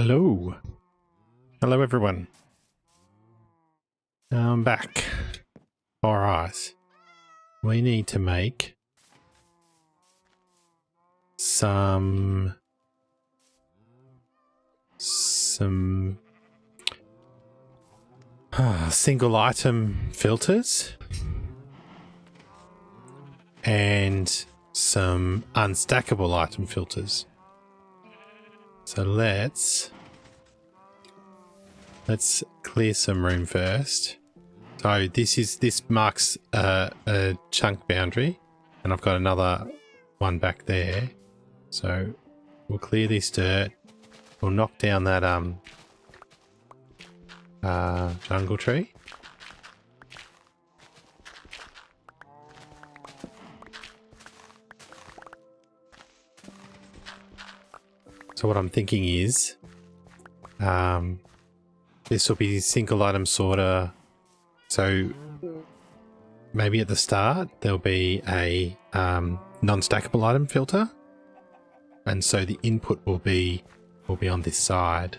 Hello. Hello everyone. I'm back. Alright. We need to make some single item filters and some unstackable item filters. So let's clear some room first. So this marks a chunk boundary, and I've got another one back there. So we'll clear this dirt. We'll knock down that jungle tree. So what I'm thinking is, this will be single item sorter. So maybe at the start there'll be a non-stackable item filter, and so the input will be on this side.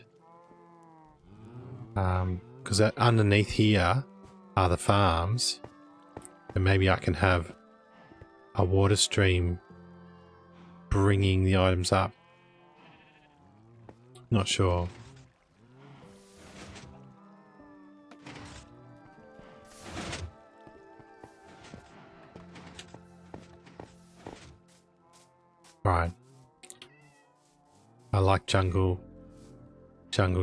Because underneath here are the farms, and maybe I can have a water stream bringing the items up. Not sure. Right. I like jungle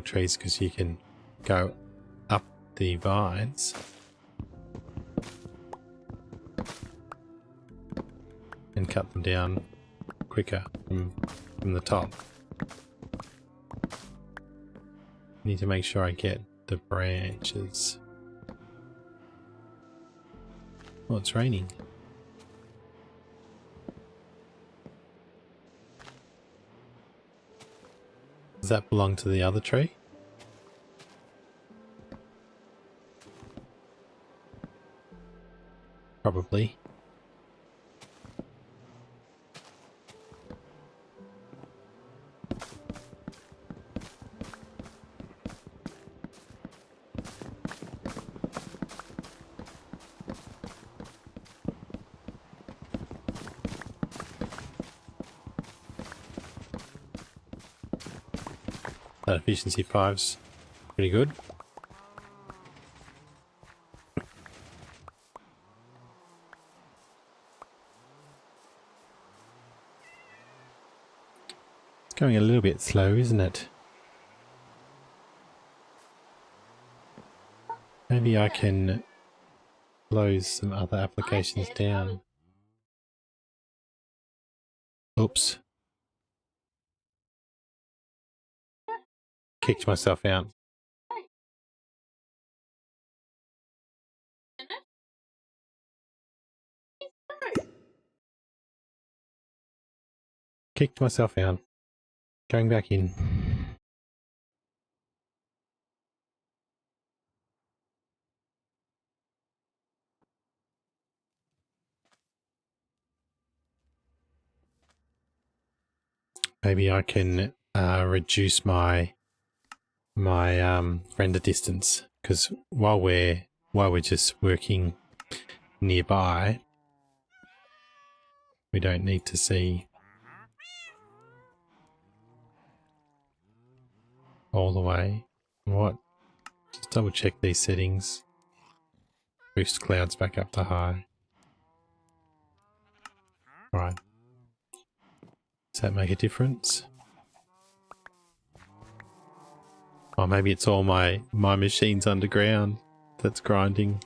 trees because you can go up the vines and cut them down quicker from the top. Need to make sure I get the branches. Oh, it's raining. Does that belong to the other tree? Probably. That efficiency 5's pretty good. It's going a little bit slow, isn't it? Maybe I can close some other applications down. Oops. Kicked myself out. Kicked myself out. Going back in. Maybe I can reduce my render distance, because while we're just working nearby, we don't need to see all the way. What? Just double check these settings. Boost clouds back up to high. Right. Does that make a difference? Or maybe it's all my machines underground that's grinding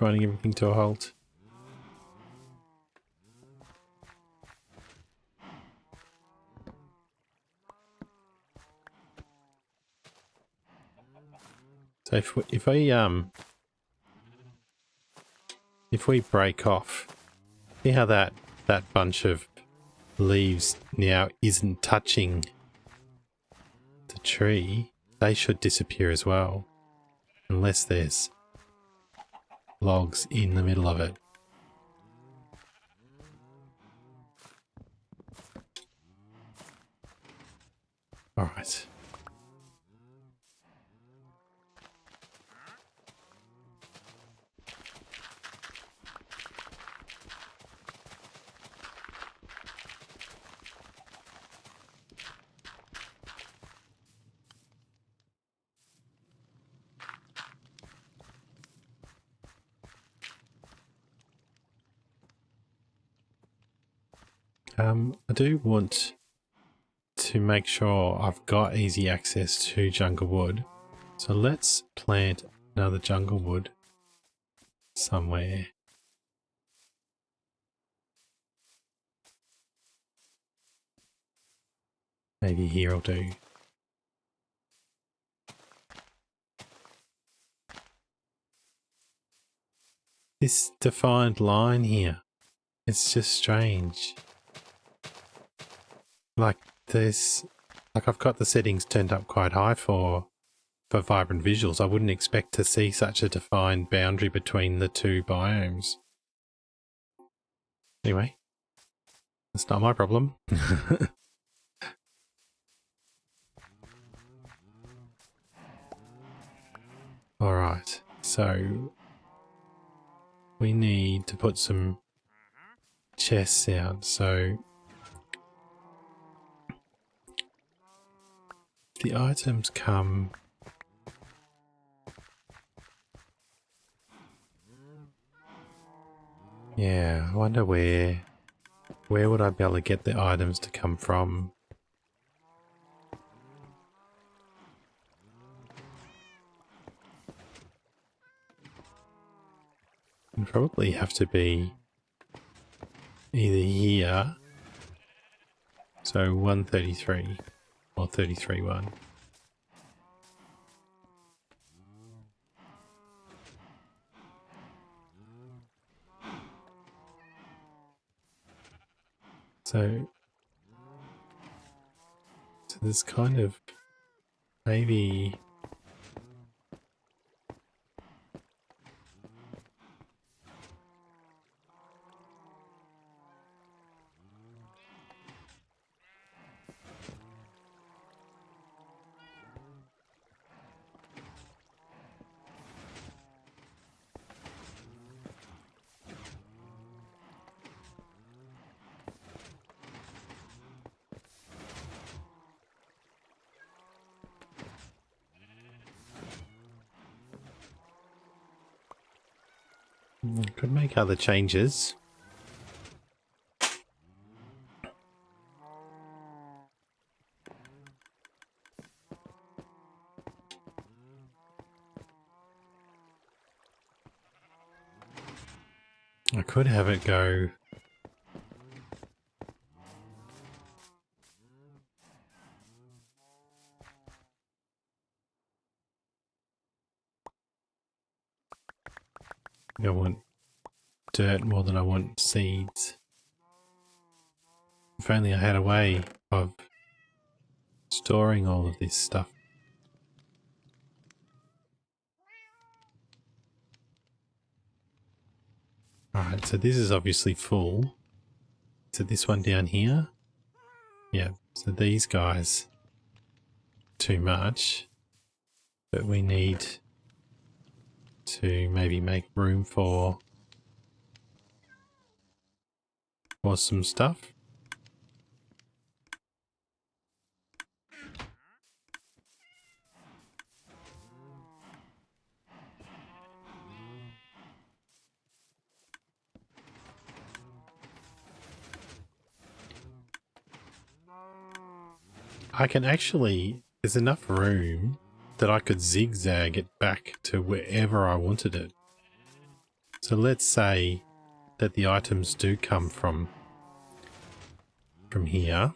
everything to a halt. So if we break off, see how that bunch of leaves now isn't touching the tree? They should disappear as well, unless there's logs in the middle of it. All right. I do want to make sure I've got easy access to jungle wood. So let's plant another jungle wood somewhere. Maybe here will do. This defined line here, it's just strange. Like this, like I've got the settings turned up quite high for vibrant visuals. I wouldn't expect to see such a defined boundary between the two biomes. Anyway, that's not my problem. Alright, so we need to put some chests out. So the items come... Yeah, I wonder where would I be able to get the items to come from? It'd probably have to be either here, so 133 or 33.1. So there's kind of maybe... Could make other changes. I could have it go... I want dirt more than I want seeds. If only I had a way of storing all of this stuff. Alright, so this is obviously full. So this one down here? Yeah, so these guys, too much. But we need to maybe make room for some stuff. I can actually, there's enough room that I could zigzag it back to wherever I wanted it. So let's say that the items do come from here.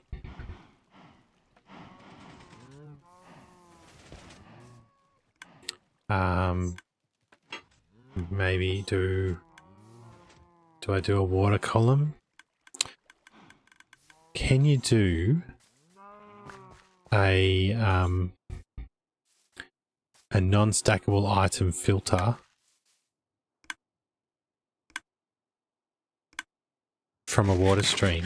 Maybe do I do a water column? Can you do a non-stackable item filter from a water stream?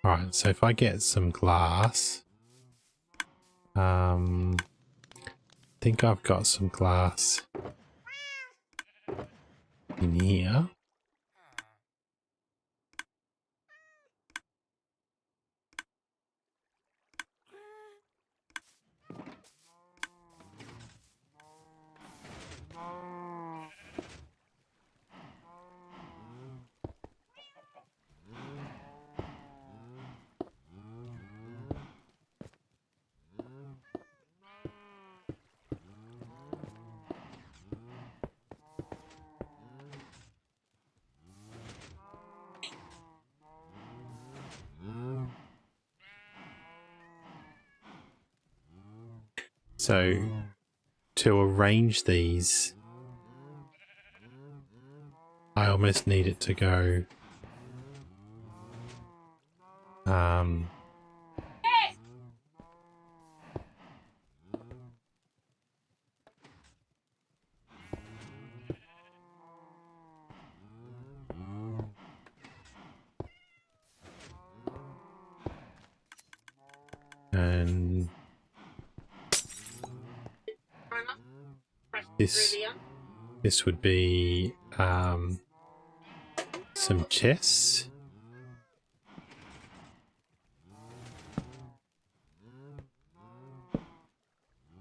Alright, so if I get some glass, I think I've got some glass in here. So to arrange these, I almost need it to go and this would be some chests.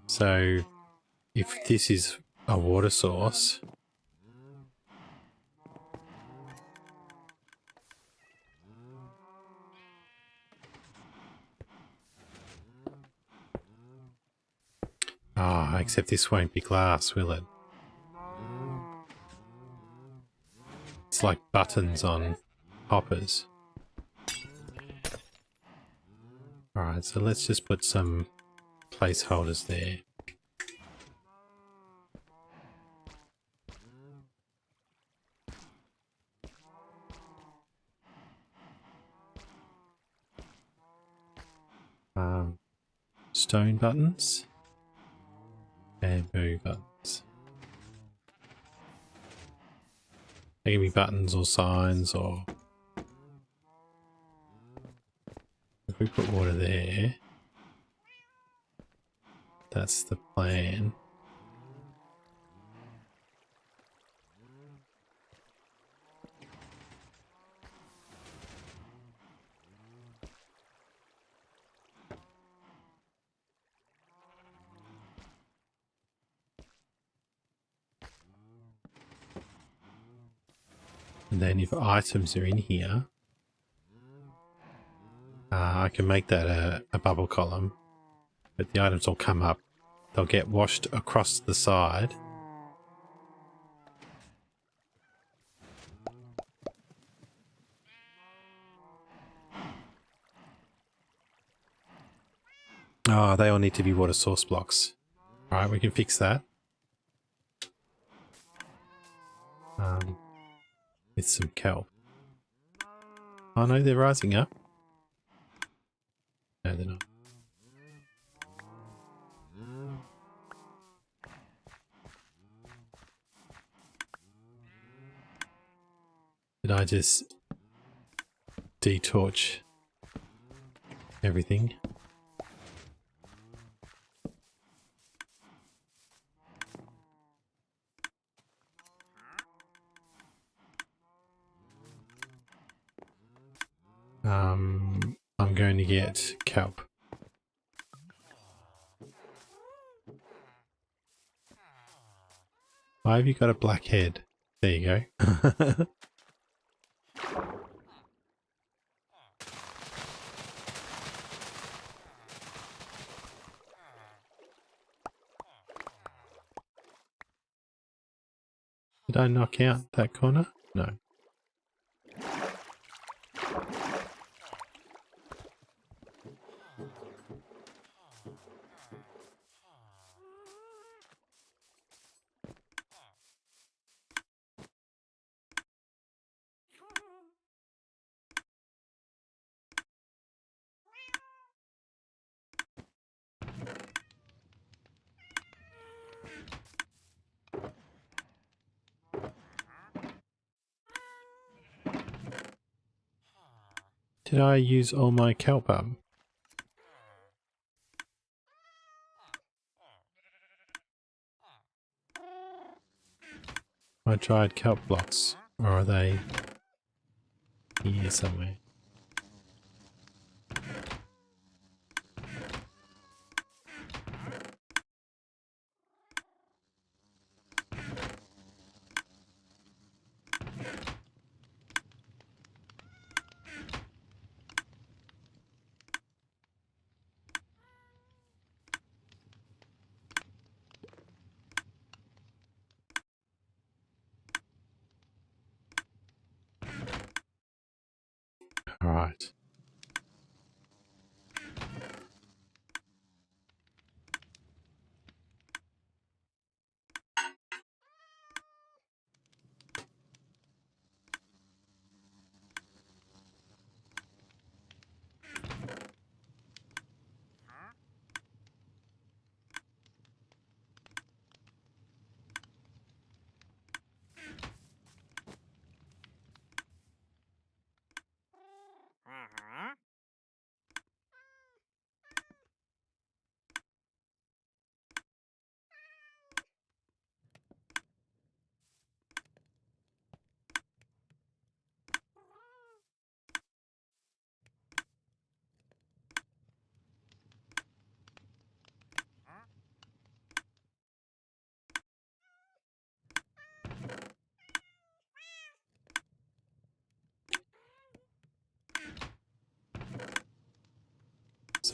So if this is a water source, except this won't be glass, will it? It's like buttons on hoppers. Alright, so let's just put some placeholders there. Stone buttons, bamboo buttons. They can be buttons or signs, or if we put water there, that's the plan. And then if items are in here, I can make that a bubble column, but the items will come up. They'll get washed across the side. Oh, they all need to be water source blocks. Alright, we can fix that. With some kelp. Oh no, they're rising up. No, they're not. Did I just detorch everything? I'm going to get kelp. Why have you got a black head? There you go. Did I knock out that corner? No. Did I use all my kelp up? My dried kelp blocks, or are they here somewhere? Alright.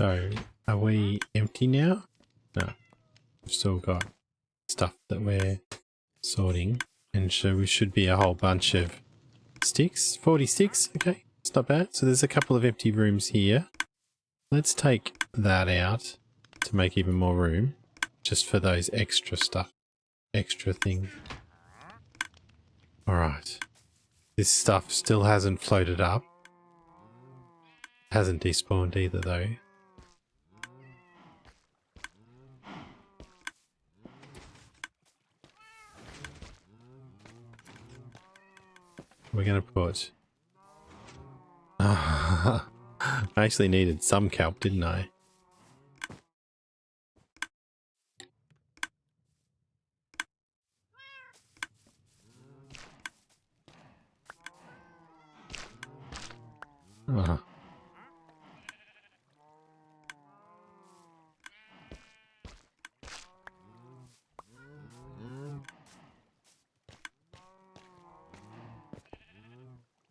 So, are we empty now? No. We've still got stuff that we're sorting. And so we should be a whole bunch of sticks. 46, okay, it's not bad. So there's a couple of empty rooms here. Let's take that out to make even more room, just for those extra stuff, extra things. Alright. This stuff still hasn't floated up. Hasn't despawned either though. We're going to put... I actually needed some kelp, didn't I?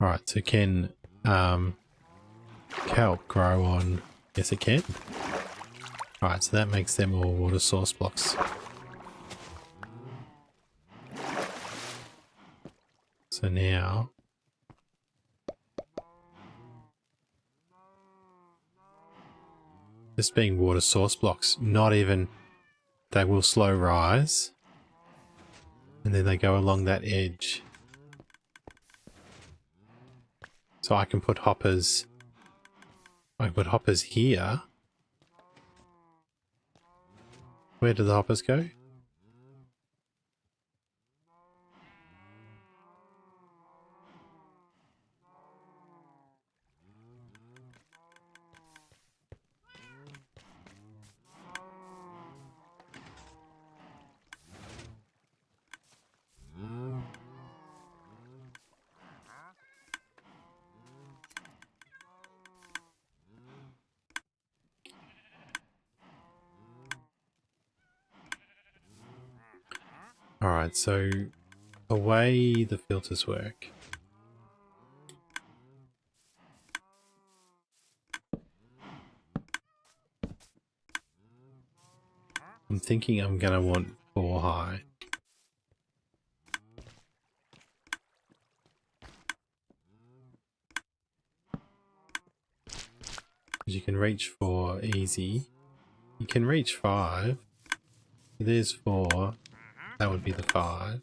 Alright, so can kelp grow on... Yes, it can. Alright, so that makes them all water source blocks. So now... This being water source blocks, not even... They will slow rise. And then they go along that edge. So I can put hoppers... I can put hoppers here. Where do the hoppers go? Alright, so the way the filters work. I'm thinking I'm going to want 4 high. You can reach 4 easy. You can reach 5. There's 4. That would be the 5.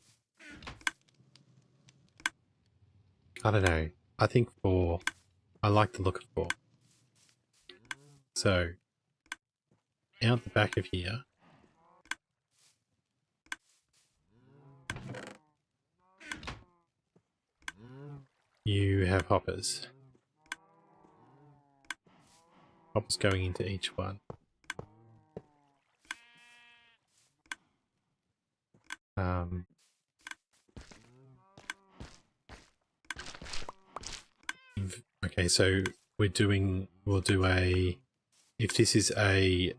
I don't know. I think 4. I like the look of 4. So, out the back of here. You have hoppers. Hoppers going into each one. Okay, so we'll do a, if this is a,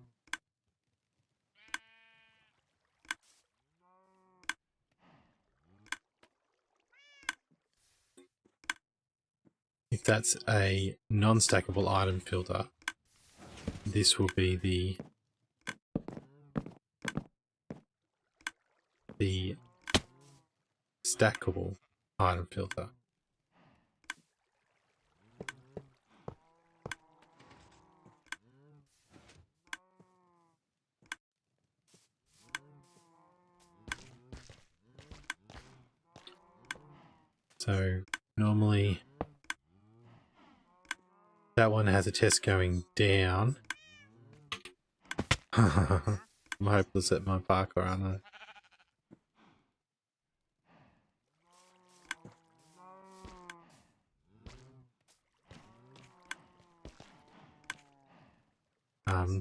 if that's a non-stackable item filter, this will be the stackable item filter. So normally that one has a test going down. I'm hopeless at my parkour, aren't I?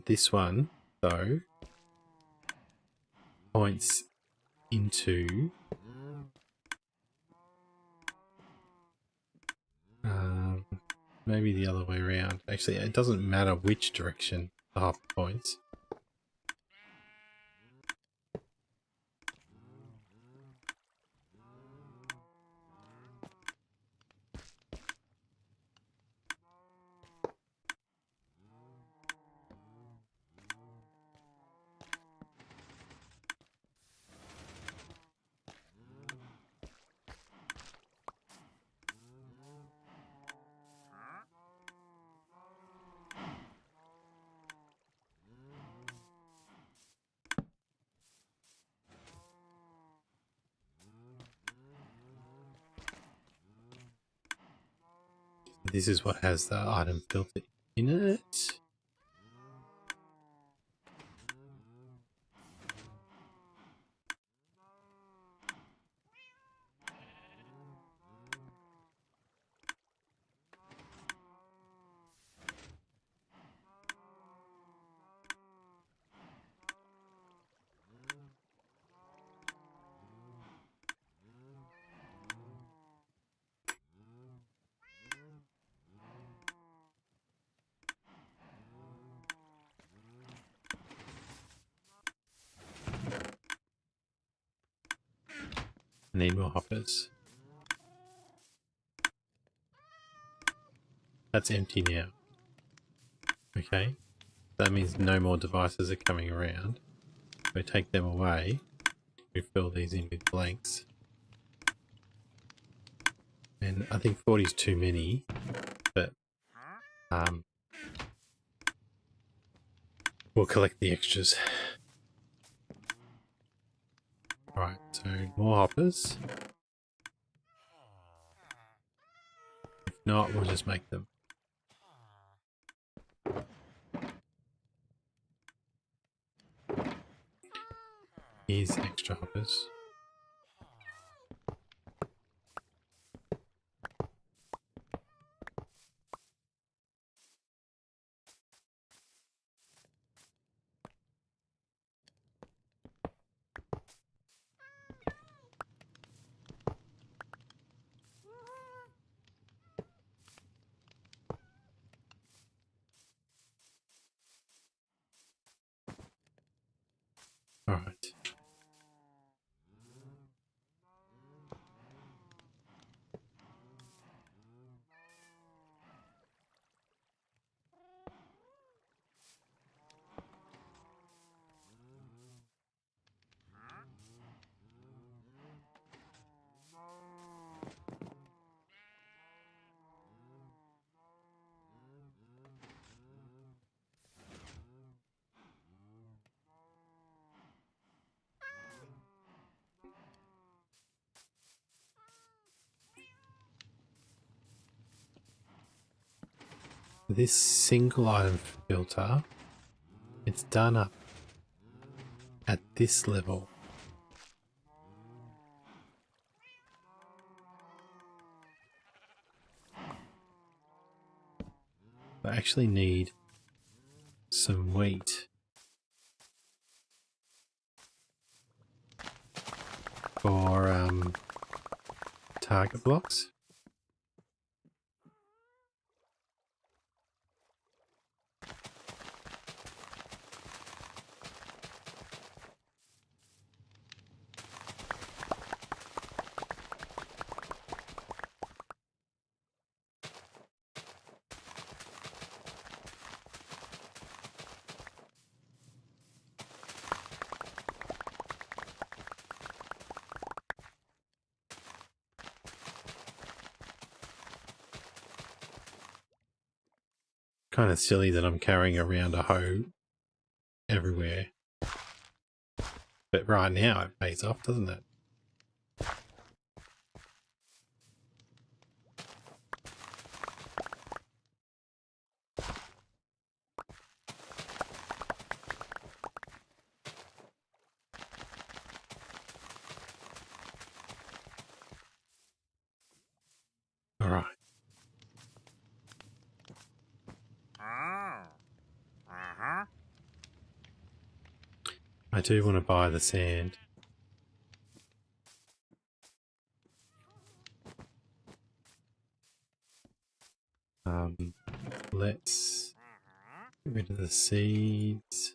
This one, though, points into maybe the other way around. Actually, it doesn't matter which direction the hopper points. This is what has the item filter in it. I need more hoppers. That's empty now. Okay. That means no more devices are coming around. We take them away. We fill these in with blanks. And I think 40 is too many, but we'll collect the extras. Alright, so more hoppers. If not, we'll just make them. Here's extra hoppers. Alright. This single item filter, it's done up at this level. I actually need some wheat for target blocks. Kind of silly that I'm carrying around a hoe everywhere. But right now it pays off, doesn't it? All right. I do want to buy the sand. Let's get rid of the seeds.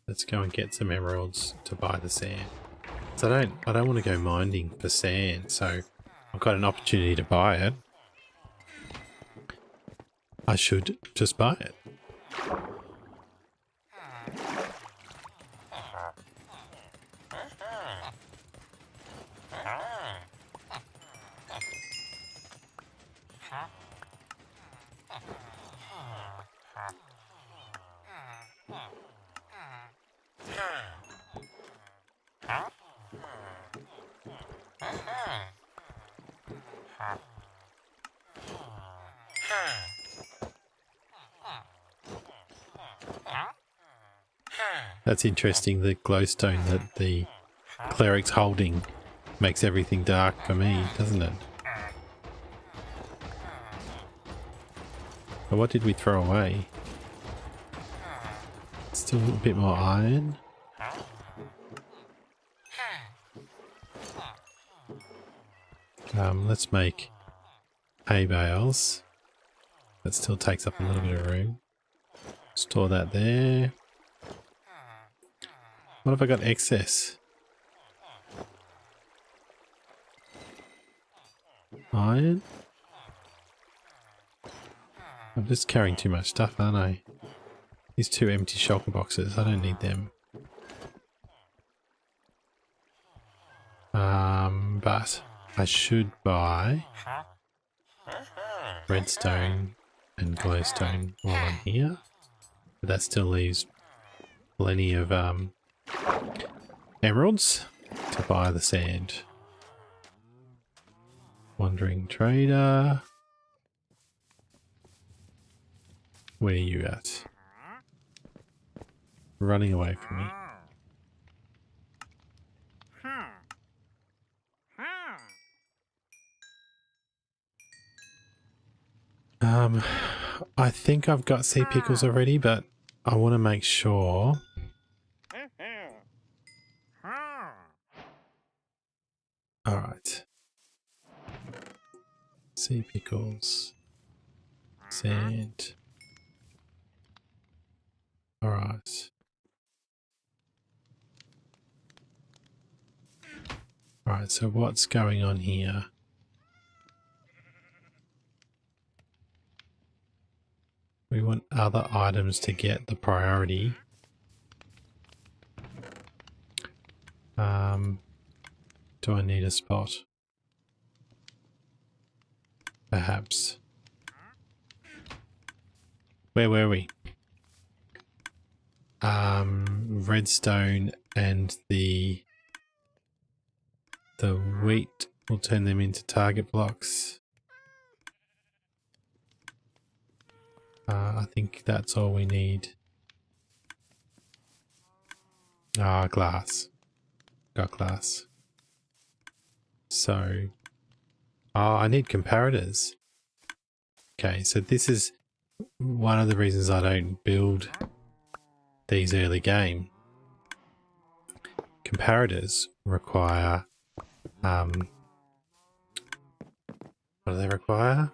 Let's go and get some emeralds to buy the sand. So I don't want to go mining for sand, so I've got an opportunity to buy it. I should just buy it. That's interesting. The glowstone that the cleric's holding makes everything dark for me, doesn't it? But what did we throw away? Still a bit more iron. Let's make hay bales. That still takes up a little bit of room. Store that there. What have I got excess? Iron? I'm just carrying too much stuff, aren't I? These 2 empty shulker boxes, I don't need them. But I should buy redstone and glowstone while I'm here. But that still leaves plenty of emeralds to buy the sand. Wandering trader. Where are you at? Running away from me. I think I've got sea pickles already, but I want to make sure. Alright. Sea pickles. Sand. Alright. Alright, so what's going on here? We want other items to get the priority. Do I need a spot? Perhaps. Where were we? Redstone and the wheat will turn them into target blocks. I think that's all we need. Glass. Got glass. So, I need comparators. Okay, so this is one of the reasons I don't build these early game. Comparators require, what do they require?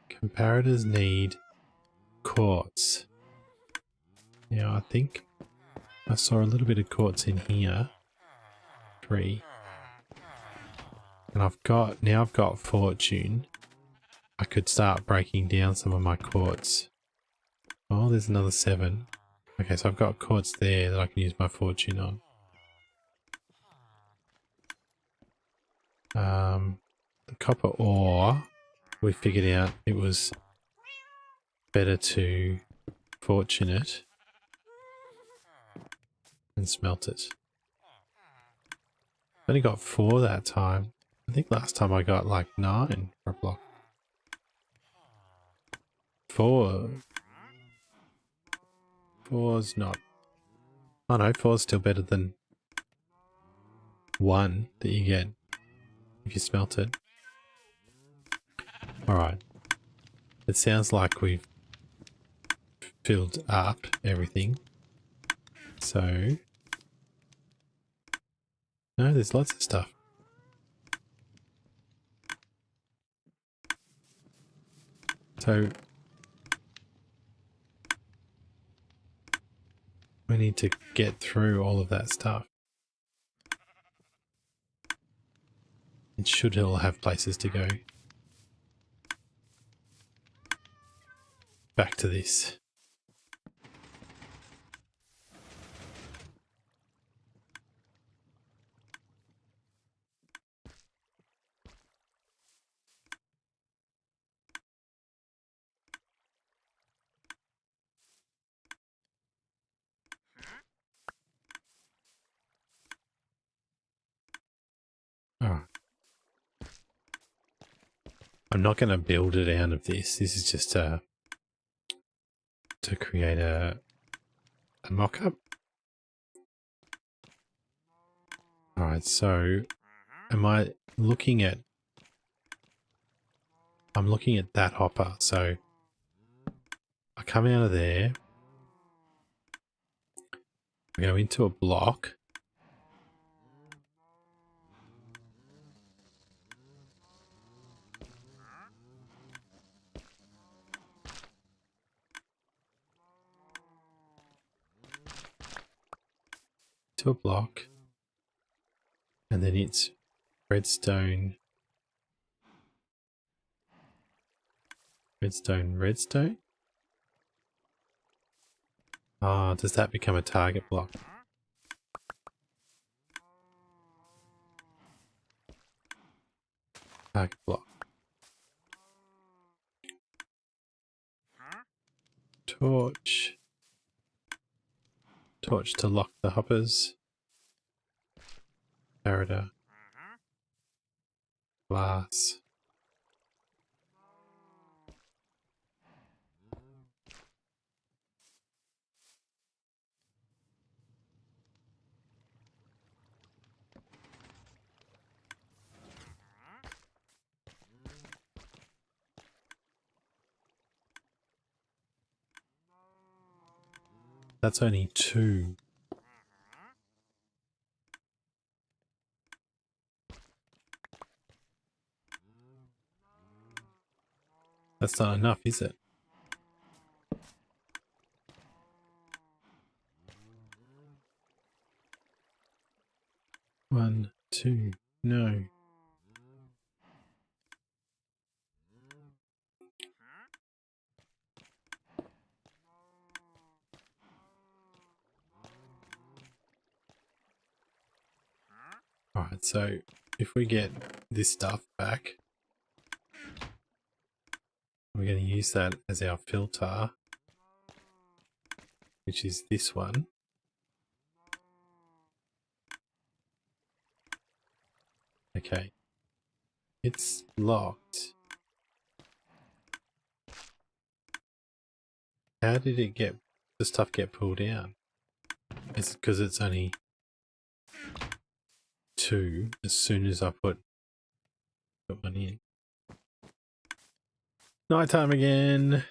Comparators need quartz. Now I think I saw a little bit of quartz in here. 3. And I've got fortune. I could start breaking down some of my quartz. Oh, there's another 7. Okay, so I've got quartz there that I can use my fortune on. The copper ore, we figured out it was better to fortune it and smelt it. Only got 4 that time. I think last time I got like 9 for a block. 4's not. Oh no, 4's still better than 1 that you get if you smelt it. Alright. It sounds like we've filled up everything. So, no, there's lots of stuff. So, we need to get through all of that stuff. It should all have places to go. Back to this. Alright. I'm not going to build it out of this. This is just to create a mock-up. Alright, so am I looking at... I'm looking at that hopper, so I come out of there, I go into a block, and then it's redstone, redstone. Ah, does that become a target block? Target block. Torch. Torch to lock the hoppers. Parader. Glass. That's only 2. That's not enough, is it? One, 2, no. Alright, so if we get this stuff back, we're going to use that as our filter, which is this one. Okay. It's locked. How did it get, the stuff get pulled down? Is it because it's only 2 as soon as I put one in? Nighttime again.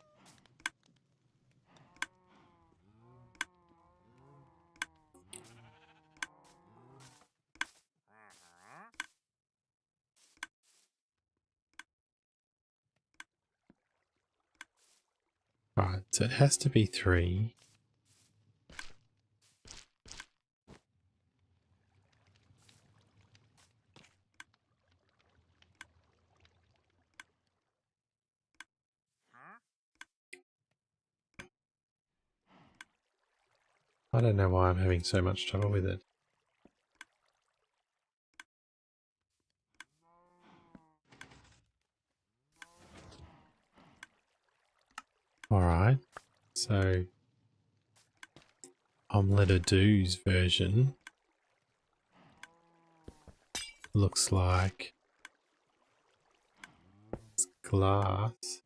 Right, so it has to be 3. I don't know why I'm having so much trouble with it. Alright, so Omelette Do's version looks like it's glass.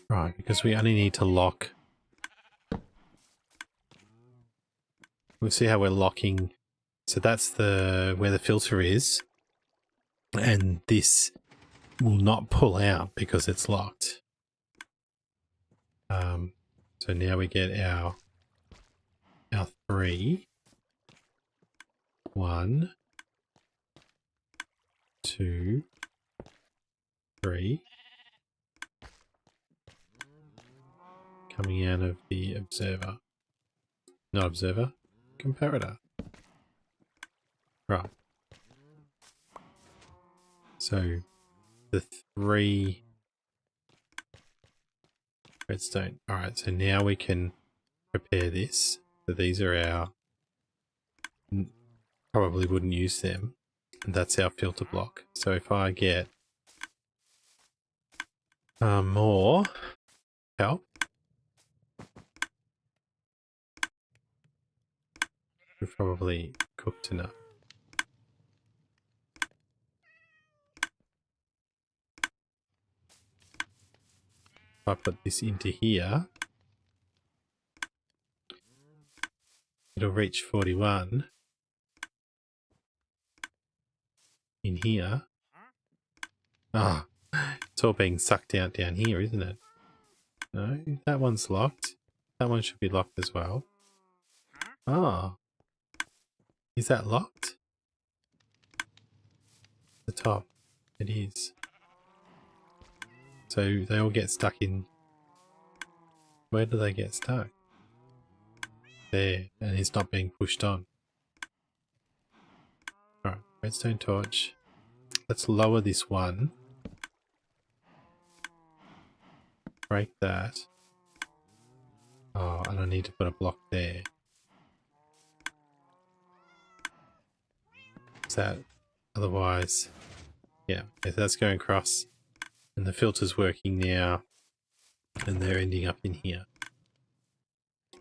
Right, because we only need to lock. We'll see how we're locking. So that's the where the filter is. And this will not pull out because it's locked. So now we get our 3. 1, 2, 3. coming out of the observer. Not observer, comparator. Right. So the 3 redstone. Alright, so now we can prepare this. So these are our, probably wouldn't use them. And that's our filter block. So if I get more help, we've probably cooked enough. If I put this into here, it'll reach 41 in here. Ah, it's all being sucked out down here, isn't it? No, that one's locked. That one should be locked as well. Ah, is that locked? The top, it is. So they all get stuck in. Where do they get stuck? There, and it's not being pushed on. Alright, redstone torch. Let's lower this one. Break that. Oh, and I need to put a block there. Is that otherwise? Yeah, if that's going across, and the filter's working now, and they're ending up in here.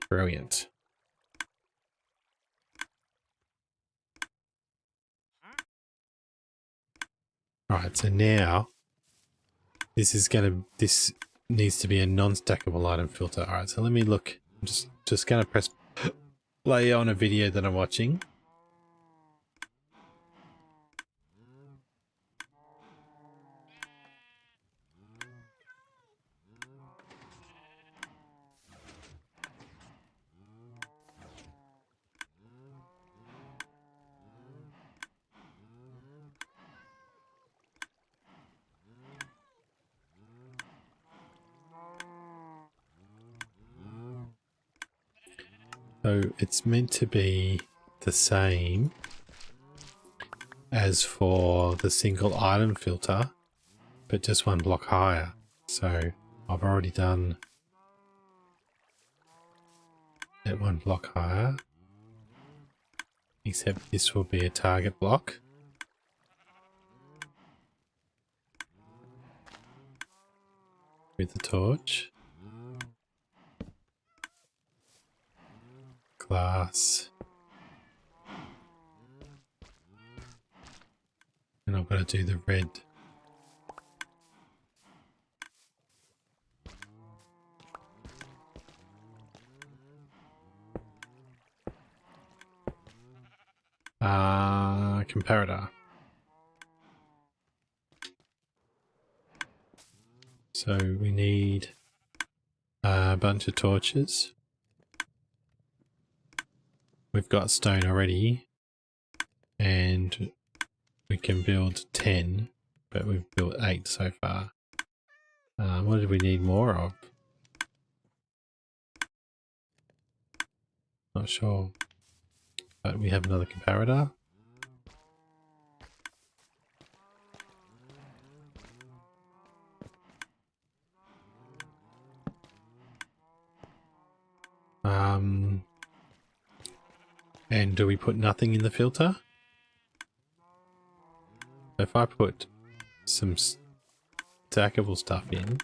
Brilliant. Alright, so now this needs to be a non-stackable item filter. Alright, so let me look. I'm just gonna press play on a video that I'm watching. So it's meant to be the same as for the single item filter, but just one block higher. So I've already done it one block higher, except this will be a target block. With the torch. Glass. And I've got to do the red. Comparator. So we need a bunch of torches. We've got stone already, and we can build 10, but we've built 8 so far. What do we need more of? Not sure. But we have another comparator. And do we put nothing in the filter? If I put some stackable stuff in,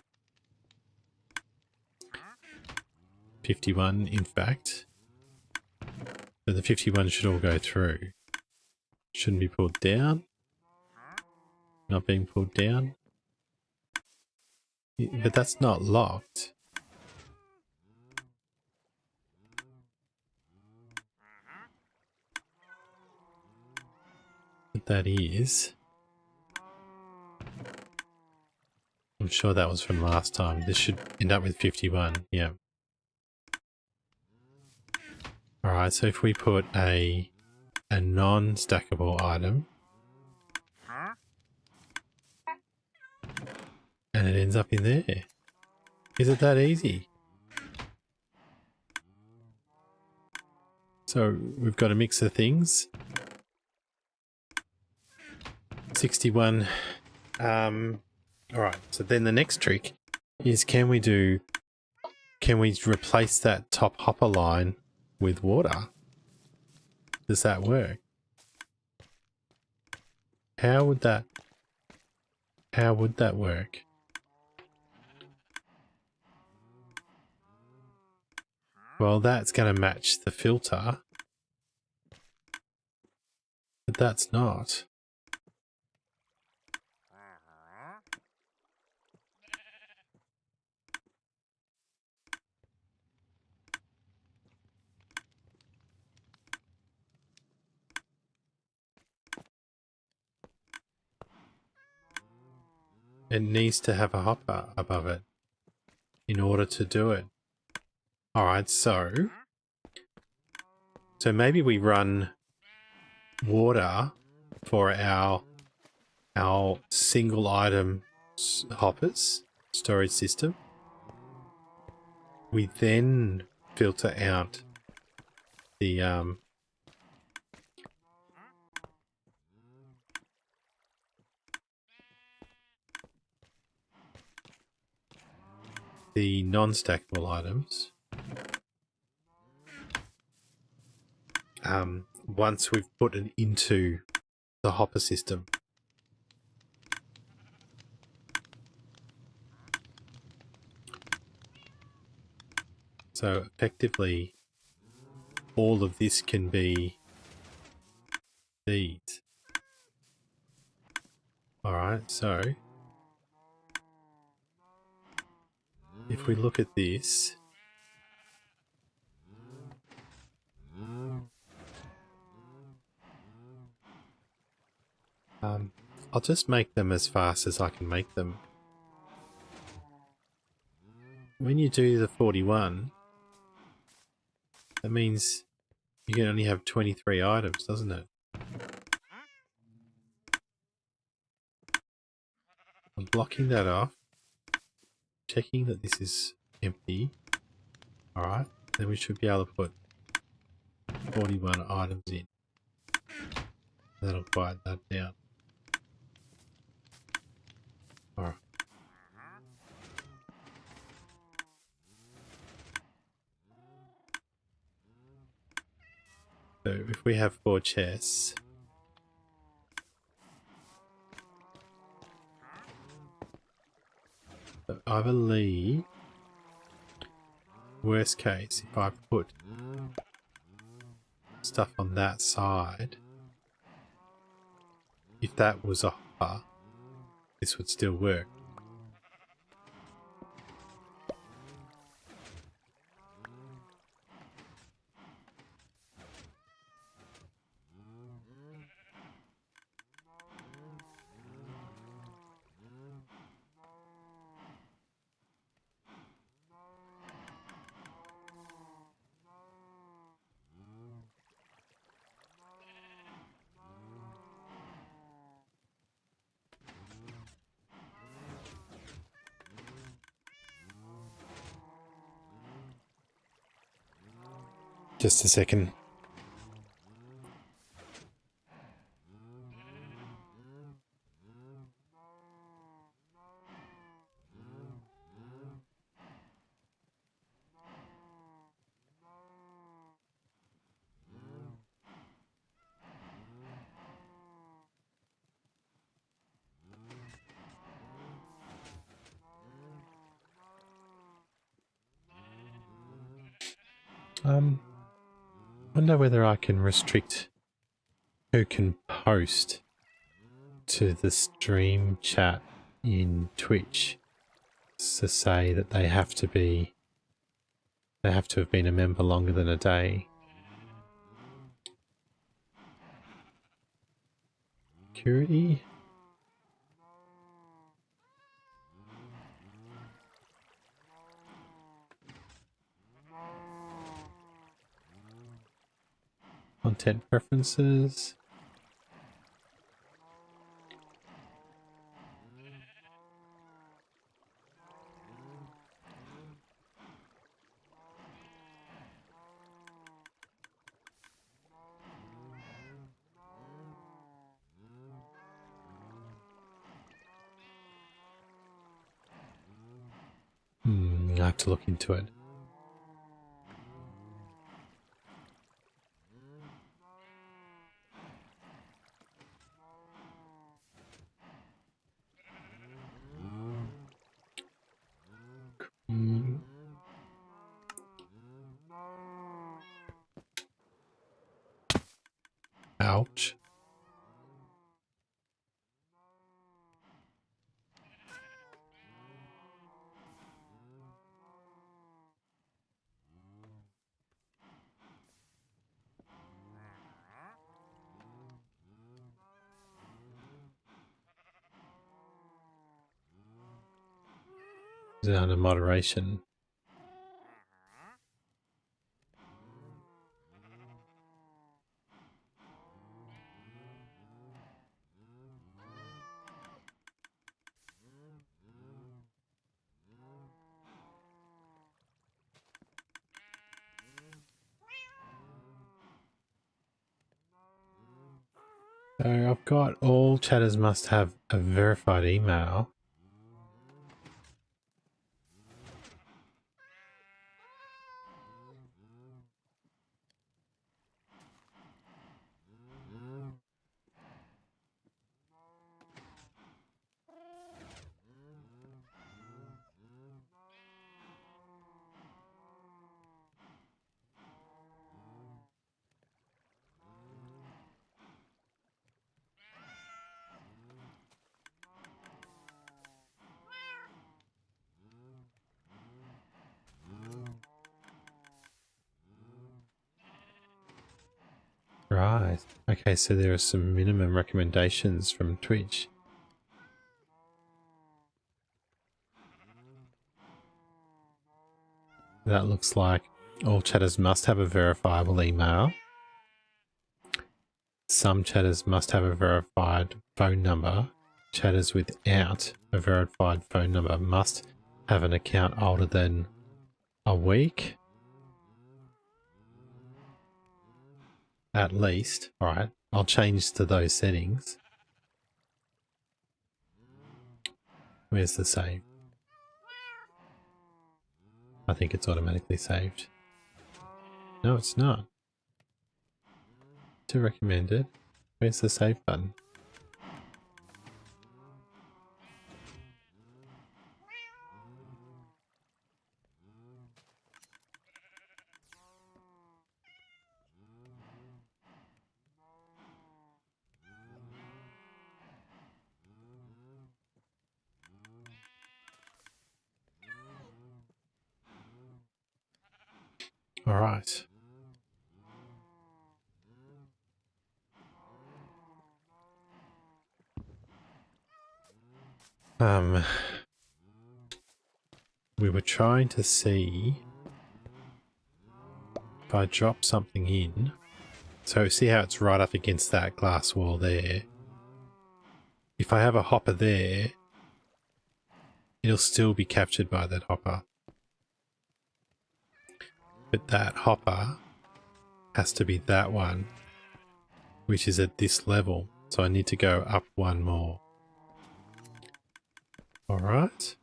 51 in fact, so the 51 should all go through. Shouldn't be pulled down. Not being pulled down. But that's not locked. But that is. I'm sure that was from last time. This should end up with 51. Yeah. Alright, so if we put a non-stackable item and it ends up in there. Is it that easy? So we've got a mix of things. 61. Alright, so then the next trick is can we replace that top hopper line with water? Does that work? How would that work? Well, that's going to match the filter, but that's not. It needs to have a hopper above it in order to do it. Alright, so maybe we run water for our single item hoppers storage system. We then filter out the non-stackable items once we've put it into the hopper system. So effectively all of this can be these. Alright, so if we look at this, I'll just make them as fast as I can make them. When you do the 41, that means you can only have 23 items, doesn't it? I'm blocking that off, checking that this is empty. Alright, then we should be able to put 41 items in. That'll quiet that down. Alright. So if we have 4 chests, so I believe, worst case, if I put stuff on that side, if that was a hopper, this would still work. Just a second. Wonder whether I can restrict who can post to the stream chat in Twitch to say that they have to have been a member longer than a day. Security. Content preferences. I have to look into it. Ouch. Is it under moderation? So I've got all chatters must have a verified email. Right. Okay, so there are some minimum recommendations from Twitch. That looks like all chatters must have a verifiable email. Some chatters must have a verified phone number. Chatters without a verified phone number must have an account older than a week. At least. Alright, I'll change to those settings. Where's the save? I think it's automatically saved. No, it's not. To recommended. Where's the save button? Alright. We were trying to see if I drop something in. So see how it's right up against that glass wall there. If I have a hopper there, it'll still be captured by that hopper. But that hopper has to be that one, which is at this level. So I need to go up one more. Alright.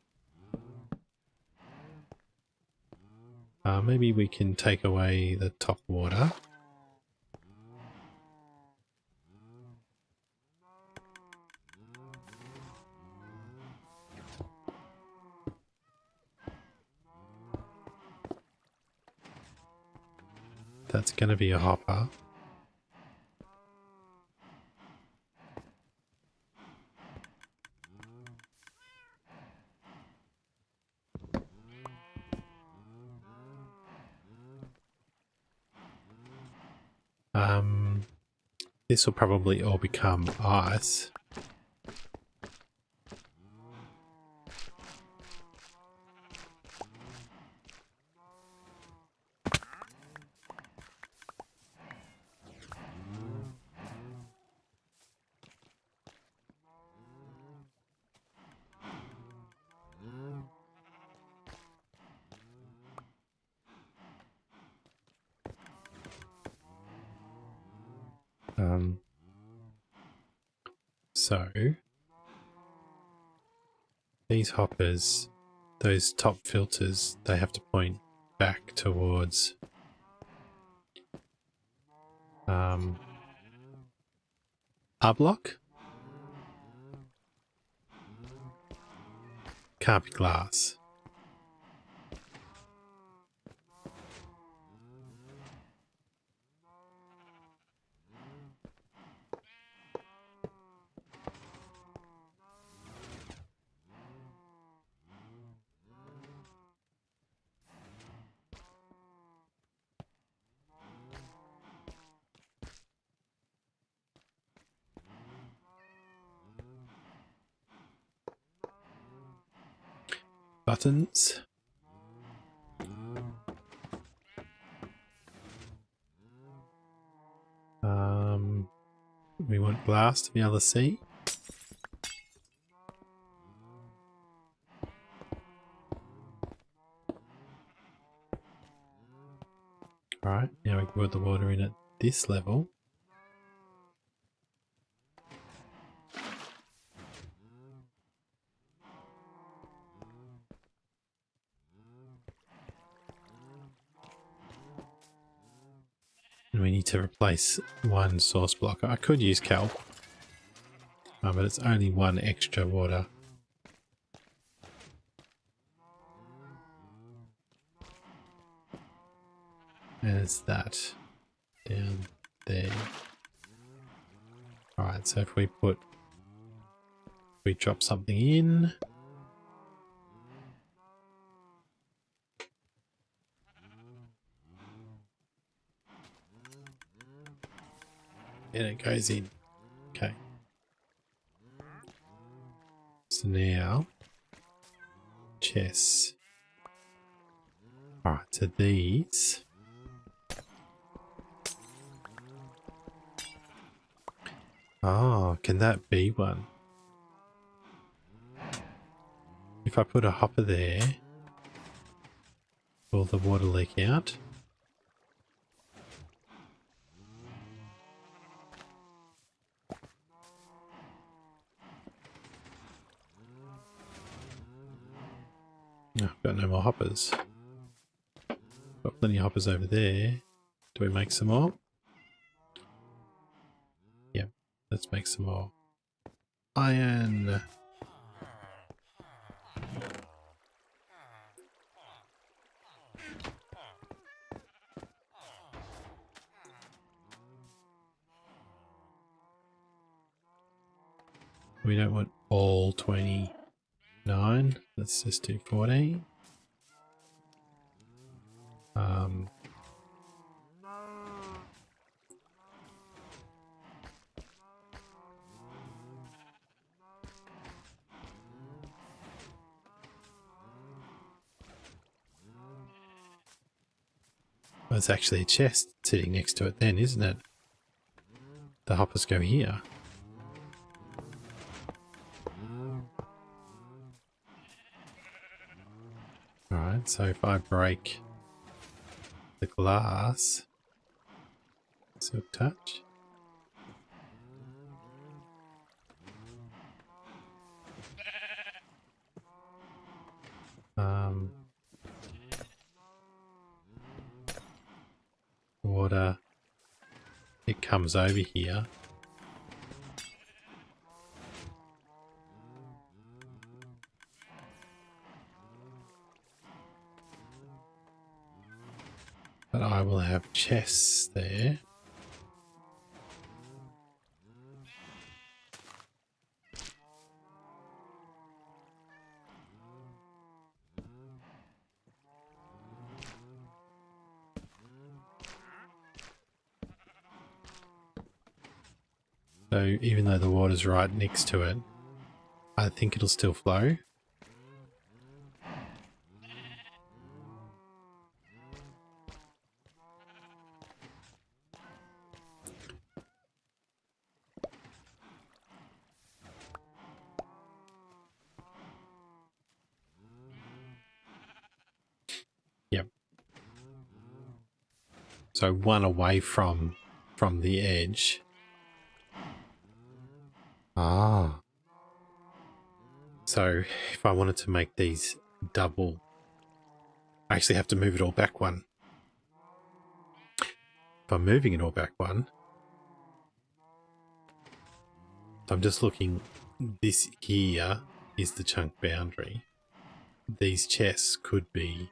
Maybe we can take away the top water. That's going to be a hopper. This will probably all become ice. So these hoppers those top filters, they have to point back towards our block. Can't be glass. Buttons. We want glass to be able to see. Alright, now we can put the water in at this level. And we need to replace one source block. I could use kelp, but it's only one extra water. And it's that down there. Alright, so if we drop something in. And it goes in. Okay. So now, chests. Alright, so these. Oh, can that be one? If I put a hopper there, will the water leak out? Oh, I've got no more hoppers. Got plenty of hoppers over there. Do we make some more? Yep, let's make some more. Iron. We don't want all 29. Let's just do 14. Well, it's actually a chest sitting next to it then, isn't it? The hoppers go here. Alright, so if I break the glass, silk touch. Water, it comes over here. But I will have chests there. So even though the water's right next to it, I think it'll still flow. Yep. So one away from the edge. Ah. So if I wanted to make these double. I actually have to move it all back one. If I'm moving it all back one, I'm just looking, this here is the chunk boundary. These chests could be,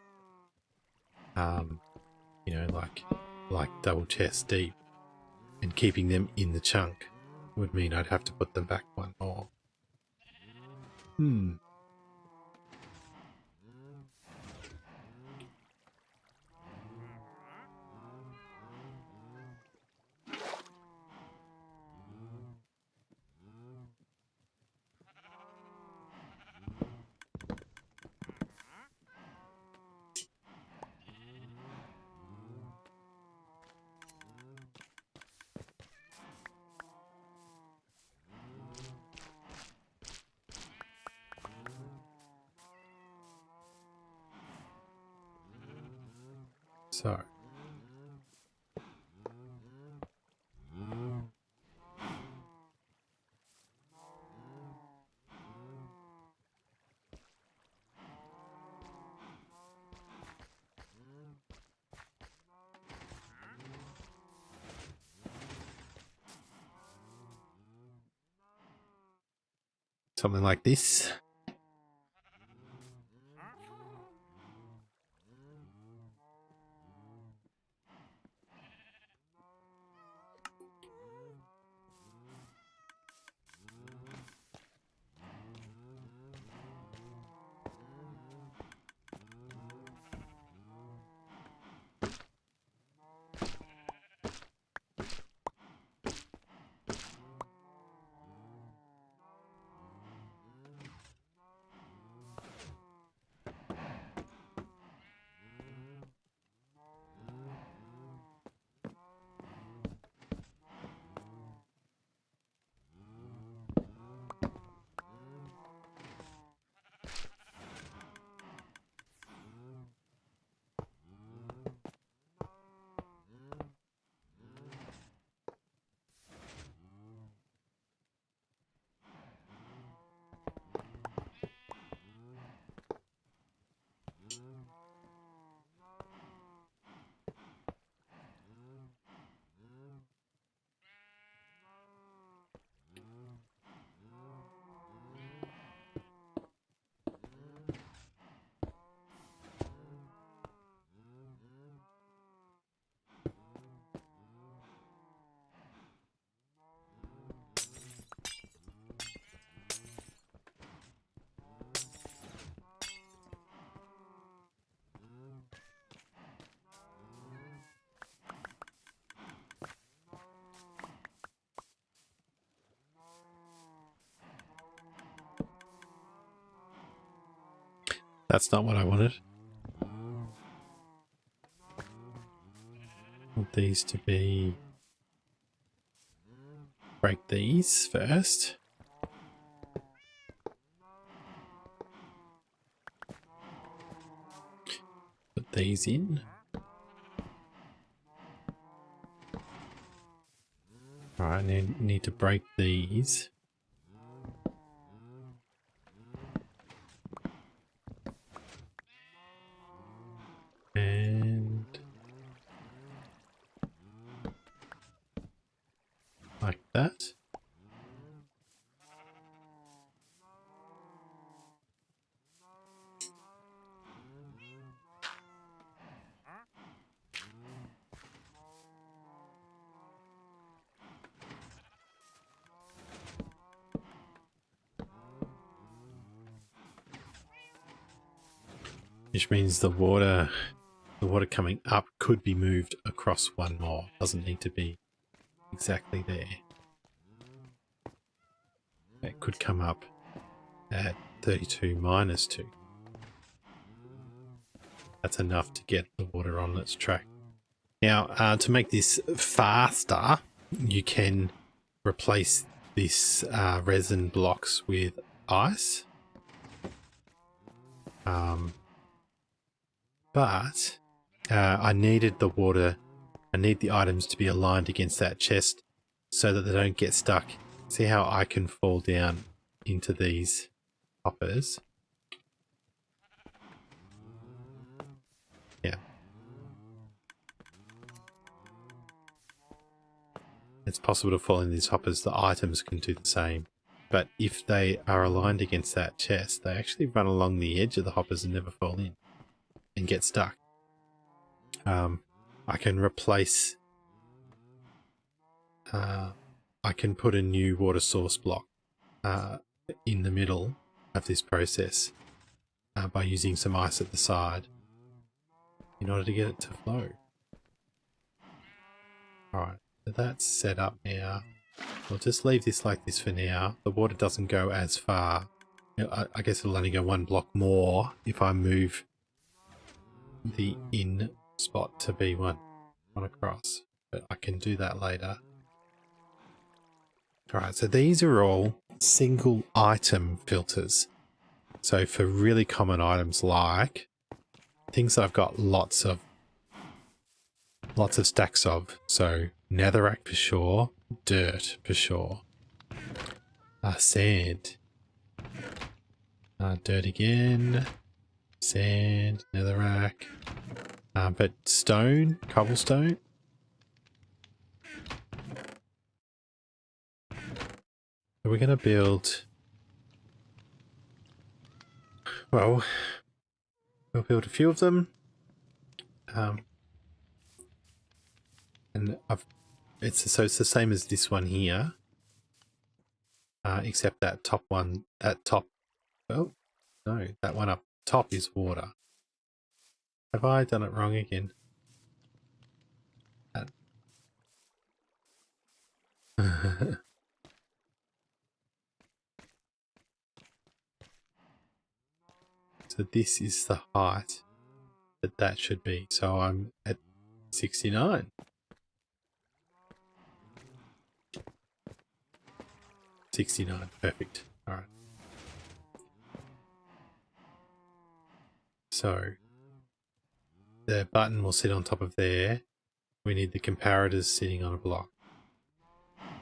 you know, like double chests deep, and keeping them in the chunk would mean I'd have to put them back one more. So something like this. That's not what I wanted. I want these to be... break these first. Put these in. Alright, need to break these. And like that. Which means the water coming up could be moved across one more. Doesn't need to be exactly there. It could come up at 32 minus 2. That's enough to get the water on its track. Now, to make this faster, you can replace this resin blocks with ice. But I needed the water, I need the items to be aligned against that chest so that they don't get stuck. See how I can fall down into these hoppers? it's possible to fall in these hoppers. The items can do the same. But if they are aligned against that chest, they actually run along the edge of the hoppers and never fall in and get stuck. I can replace... I can put a new water source block in the middle of this process by using some ice at the side in order to get it to flow. Alright, so that's set up now. We'll just leave this like this for now. The water doesn't go as far. You know, I guess it'll only go one block more if I move the in spot to be one across. But I can do that later. Alright, so these are all single item filters. So for really common items like things that I've got lots of stacks of. So netherrack for sure, dirt for sure, sand, dirt again, sand, netherrack, but stone, cobblestone. So we're going to build, well, we'll build a few of them. And it's the same as this one here, except that top one, oh no, that one up top is water. Have I done it wrong again? So this is the height that should be. So I'm at 69. Perfect. All right. So the button will sit on top of there. We need the comparators sitting on a block.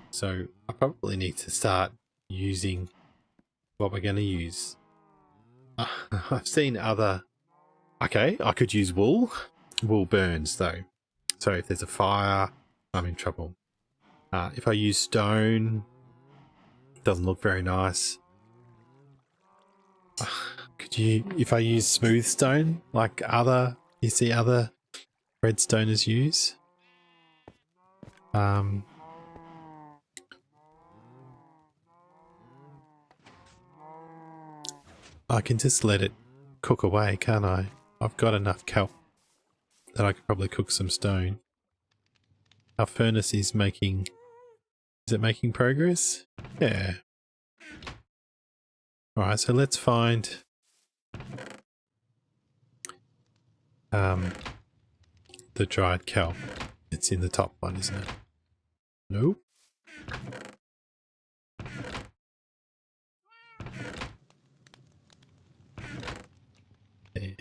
So I probably need to start using what we're going to use. I've seen other... Okay, I could use wool. Wool burns though. So if there's a fire, I'm in trouble. If I use stone, it doesn't look very nice. If I use smooth stone, like you see other redstoners use? I can just let it cook away, can't I? I've got enough kelp that I could probably cook some stone. Our furnace is making... Is it making progress? Yeah. Alright, so let's find... the dried kelp. It's in the top one, isn't it? Nope. There.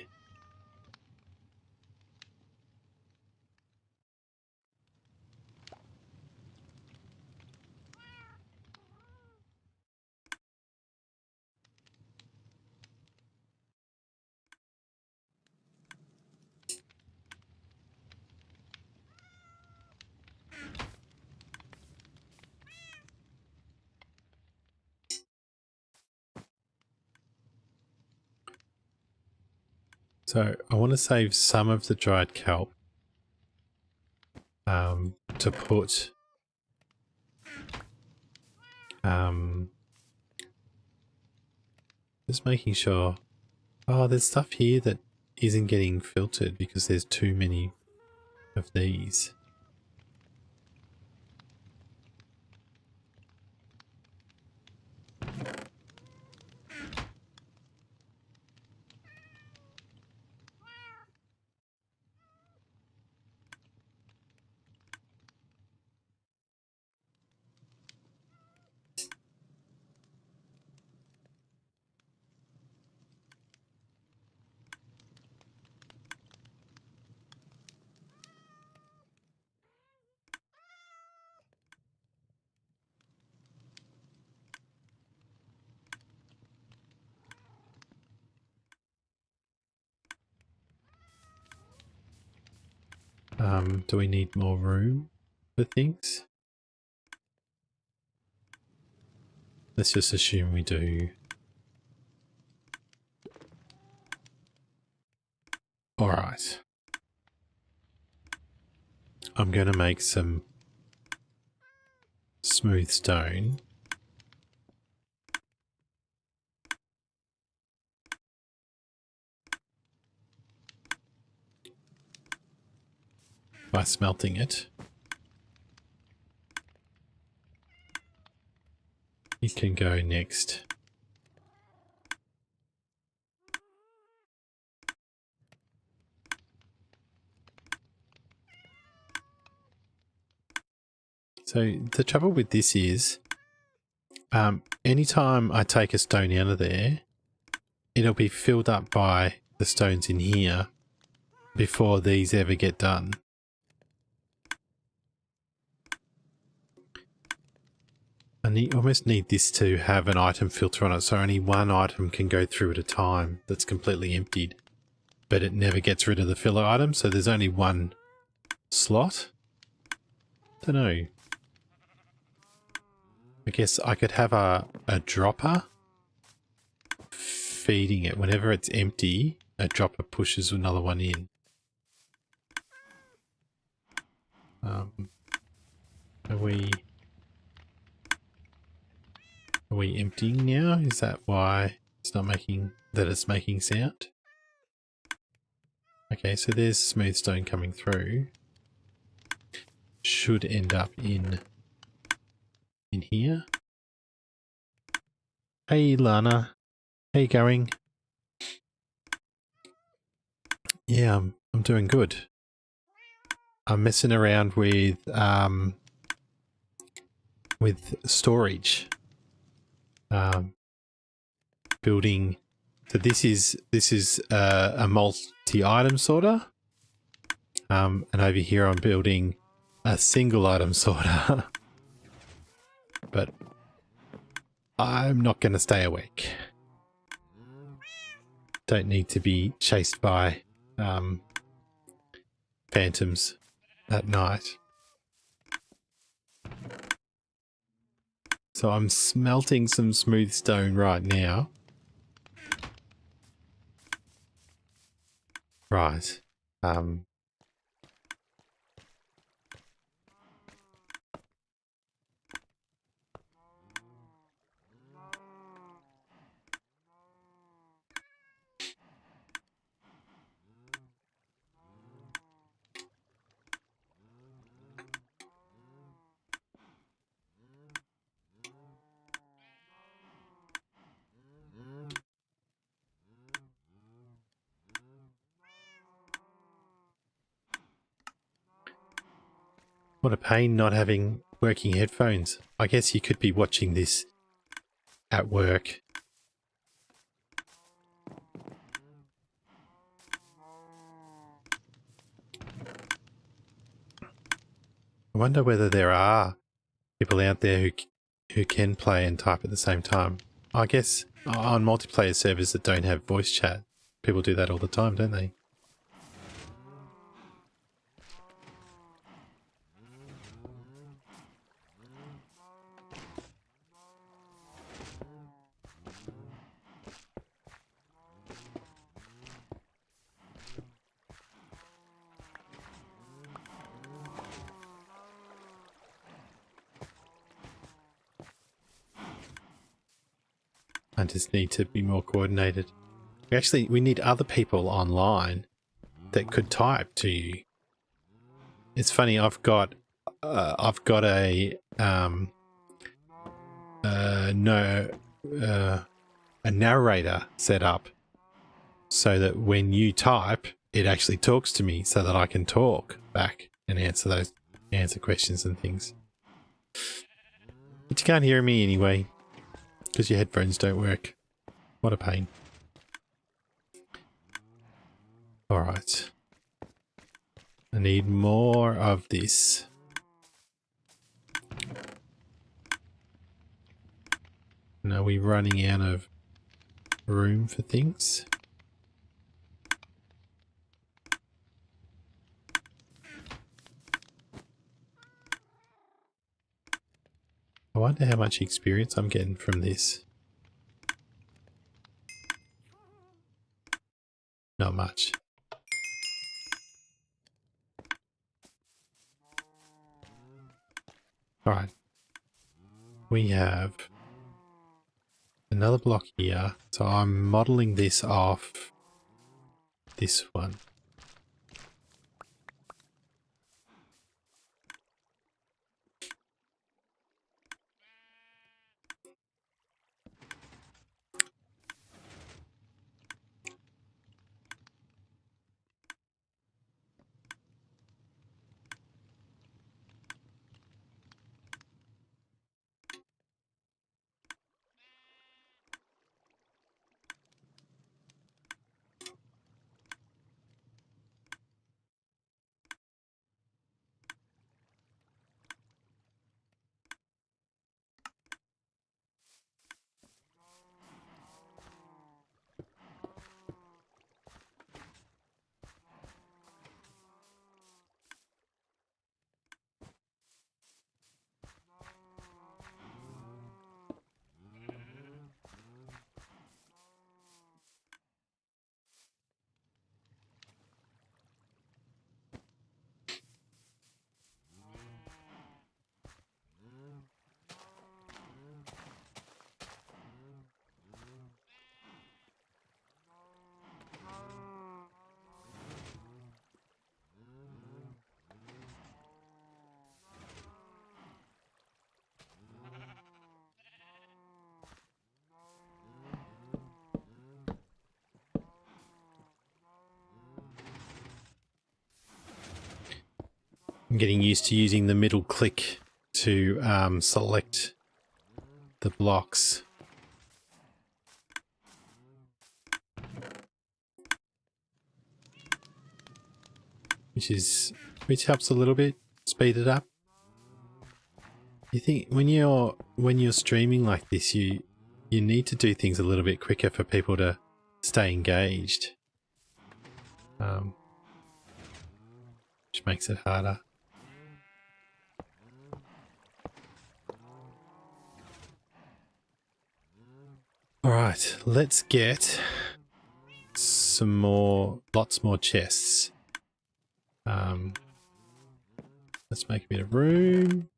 So I want to save some of the dried kelp to put just making sure. Oh, there's stuff here that isn't getting filtered because there's too many of these. Do we need more room for things? Let's just assume we do. All right. I'm going to make some smooth stone. By smelting it. You can go next. So the trouble with this is, anytime I take a stone out of there, it'll be filled up by the stones in here before these ever get done. I almost need this to have an item filter on it, so only one item can go through at a time that's completely emptied, but it never gets rid of the filler item, so there's only one slot. Don't know. I guess I could have a dropper feeding it. Whenever it's empty, a dropper pushes another one in. Are we emptying now? Is that why it's not making sound? Okay, so there's smooth stone coming through. Should end up in here. Hey Lana, how you going? Yeah, I'm doing good. I'm messing around with storage. Building. So this is a multi-item sorter. And over here I'm building a single item sorter. But I'm not going to stay awake. Don't need to be chased by phantoms at night. So I'm smelting some smooth stone right now. Right. What a pain not having working headphones. I guess you could be watching this at work. I wonder whether there are people out there who can play and type at the same time. I guess on multiplayer servers that don't have voice chat, people do that all the time, don't they? I just need to be more coordinated. We need other people online that could type to you. It's funny, I've got a narrator set up so that when you type, it actually talks to me so that I can talk back and answer questions and things. But you can't hear me anyway because your headphones don't work. What a pain. All right. I need more of this. And are we running out of room for things? I wonder how much experience I'm getting from this. Not much. Alright. We have another block here. So I'm modeling this off this one. I'm getting used to using the middle click to select the blocks. Which helps a little bit, speed it up. You think when you're streaming like this, you need to do things a little bit quicker for people to stay engaged, which makes it harder. All right, let's get lots more chests. Let's make a bit of room.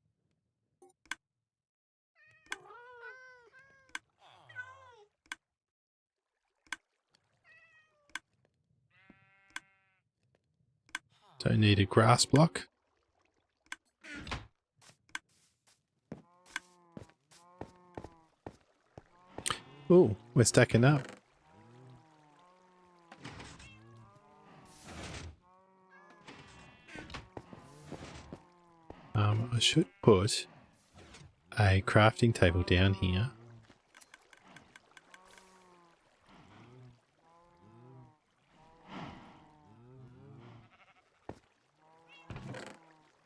Don't need a grass block. Oh, we're stacking up. I should put a crafting table down here.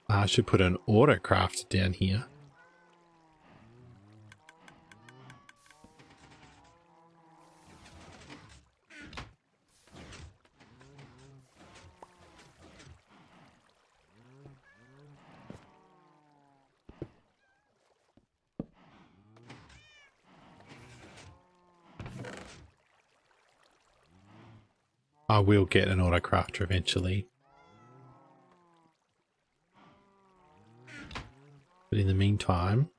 I should put an auto craft down here. I will get an auto crafter eventually. But in the meantime,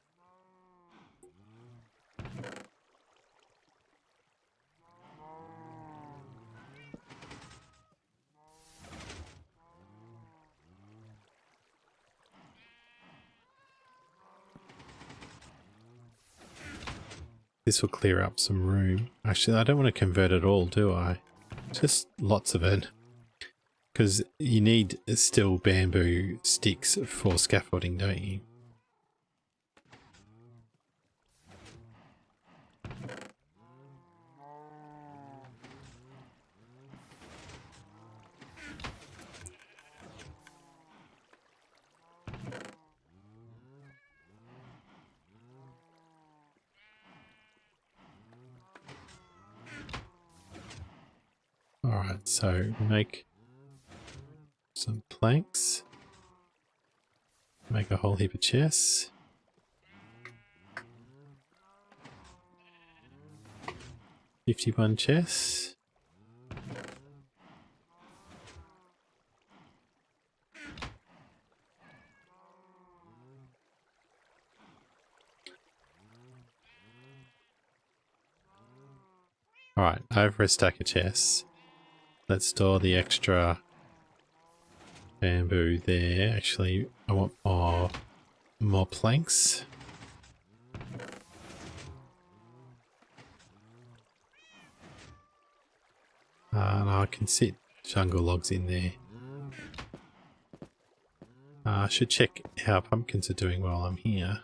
this will clear up some room. Actually, I don't want to convert it all, do I? Just lots of it. Because you need still bamboo sticks for scaffolding, don't you? Alright, so make some planks. Make a whole heap of chests. 51 chests. Alright, over a stack of chests. Let's store the extra bamboo there. Actually, I want more planks. No, I can sit jungle logs in there. I should check how pumpkins are doing while I'm here.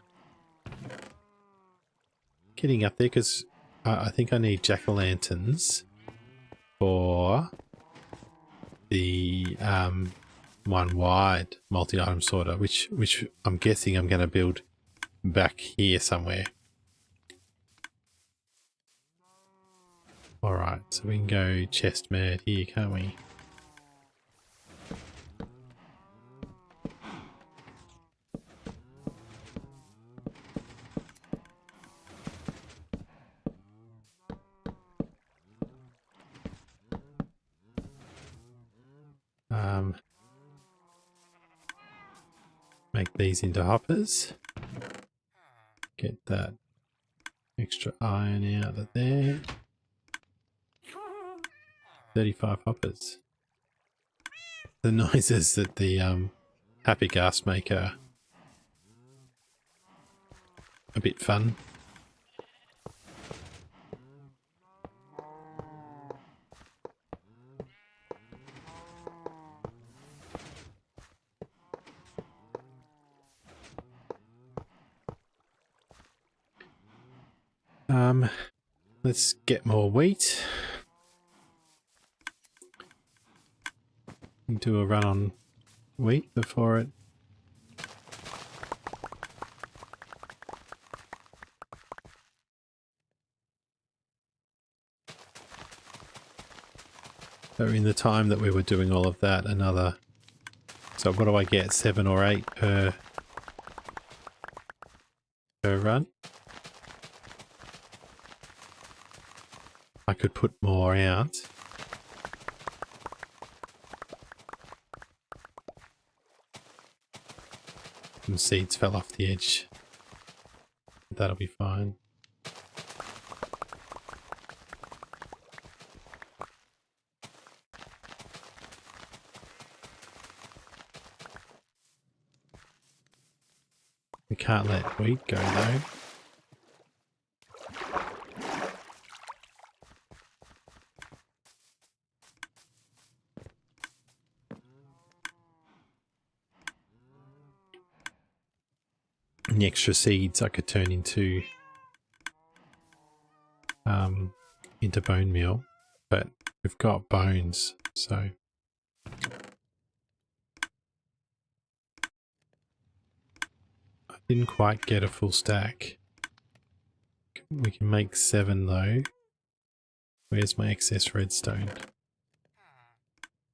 Getting up there because I think I need jack-o'-lanterns for the one wide multi-item sorter, which I'm guessing I'm going to build back here somewhere. Alright, so we can go chest mad here, can't we? Make these into hoppers. Get that extra iron out of there. 35 hoppers. The noises that the happy gas make are a bit fun. Let's get more wheat. Do a run on wheat before it. So in the time that we were doing all of that, another, so what do I get, 7 or 8 per run? I could put more out. Some seeds fell off the edge. That'll be fine. We can't let wheat go though. And the extra seeds I could turn into bone meal, but we've got bones, so I didn't quite get a full stack. We can make 7 though. Where's my excess redstone?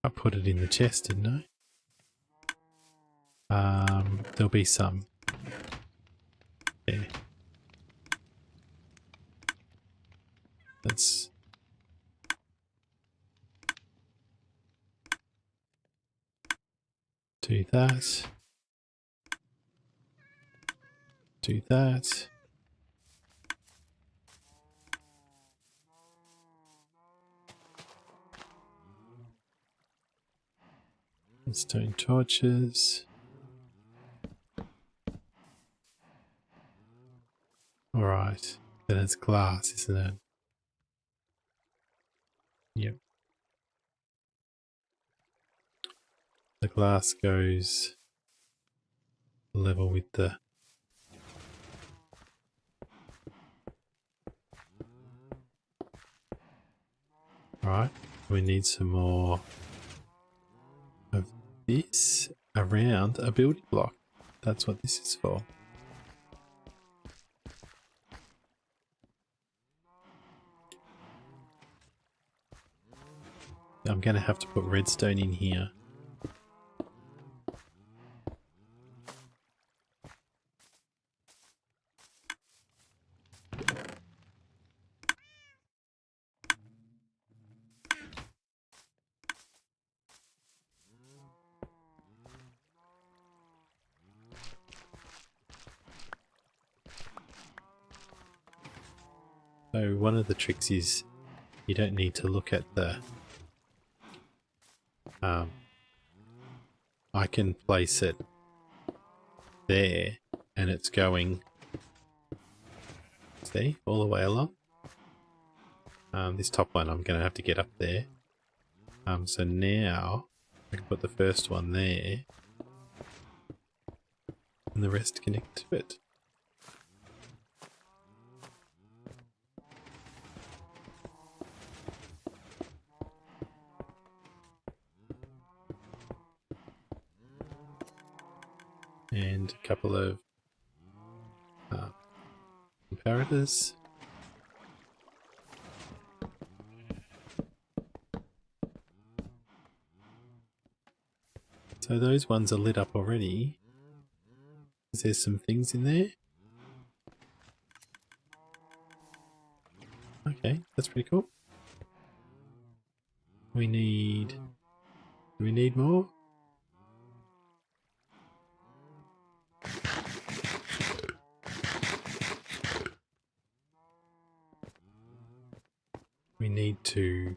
I put it in the chest, didn't I? There'll be some. There. Let's do that. Do that. Stone torches. Alright. Then it's glass, isn't it? Yep. The glass goes level with the Right, we need some more of this around a building block. That's what this is for. I'm going to have to put redstone in here. So one of the tricks is you don't need to look at the... I can place it there and it's going, see, all the way along. This top one I'm going to have to get up there. So now I can put the first one there and the rest connect to it. And a couple of comparators. So those ones are lit up already. There's some things in there. Okay, that's pretty cool. Do we need more? We need to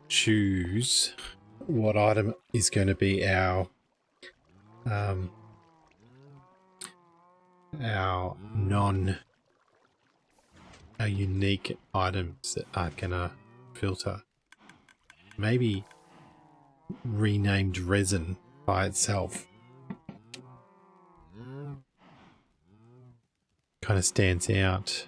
choose what item is going to be our unique items that are gonna filter. Maybe renamed resin by itself kind of stands out.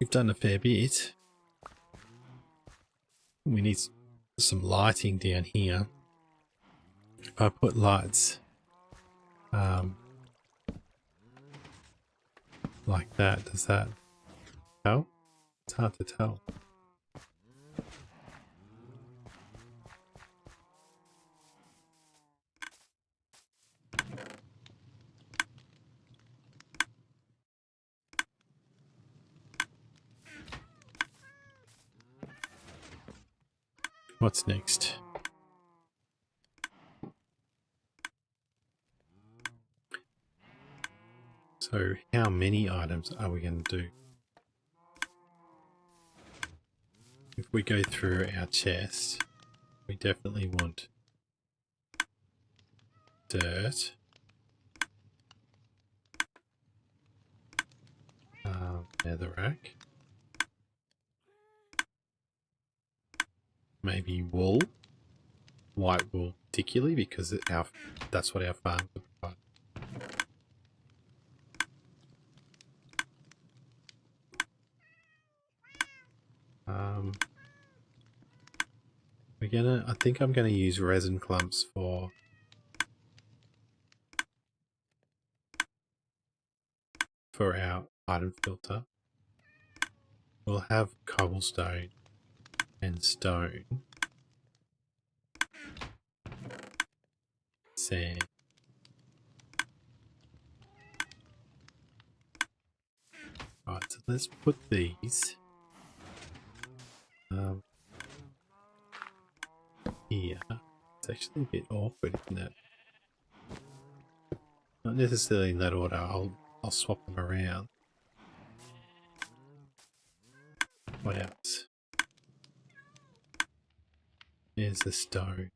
We've done a fair bit. We need some lighting down here. If I put lights like that, does that help? It's hard to tell. What's next? So how many items are we going to do? If we go through our chest, we definitely want dirt. Netherrack. Maybe wool. White wool particularly because that's what our farms provide. I think I'm gonna use resin clumps for our item filter. We'll have cobblestone and stone, sand. Right, so let's put these here. It's actually a bit awkward, isn't it? Not necessarily in that order. I'll swap them around. What else? There's the stone.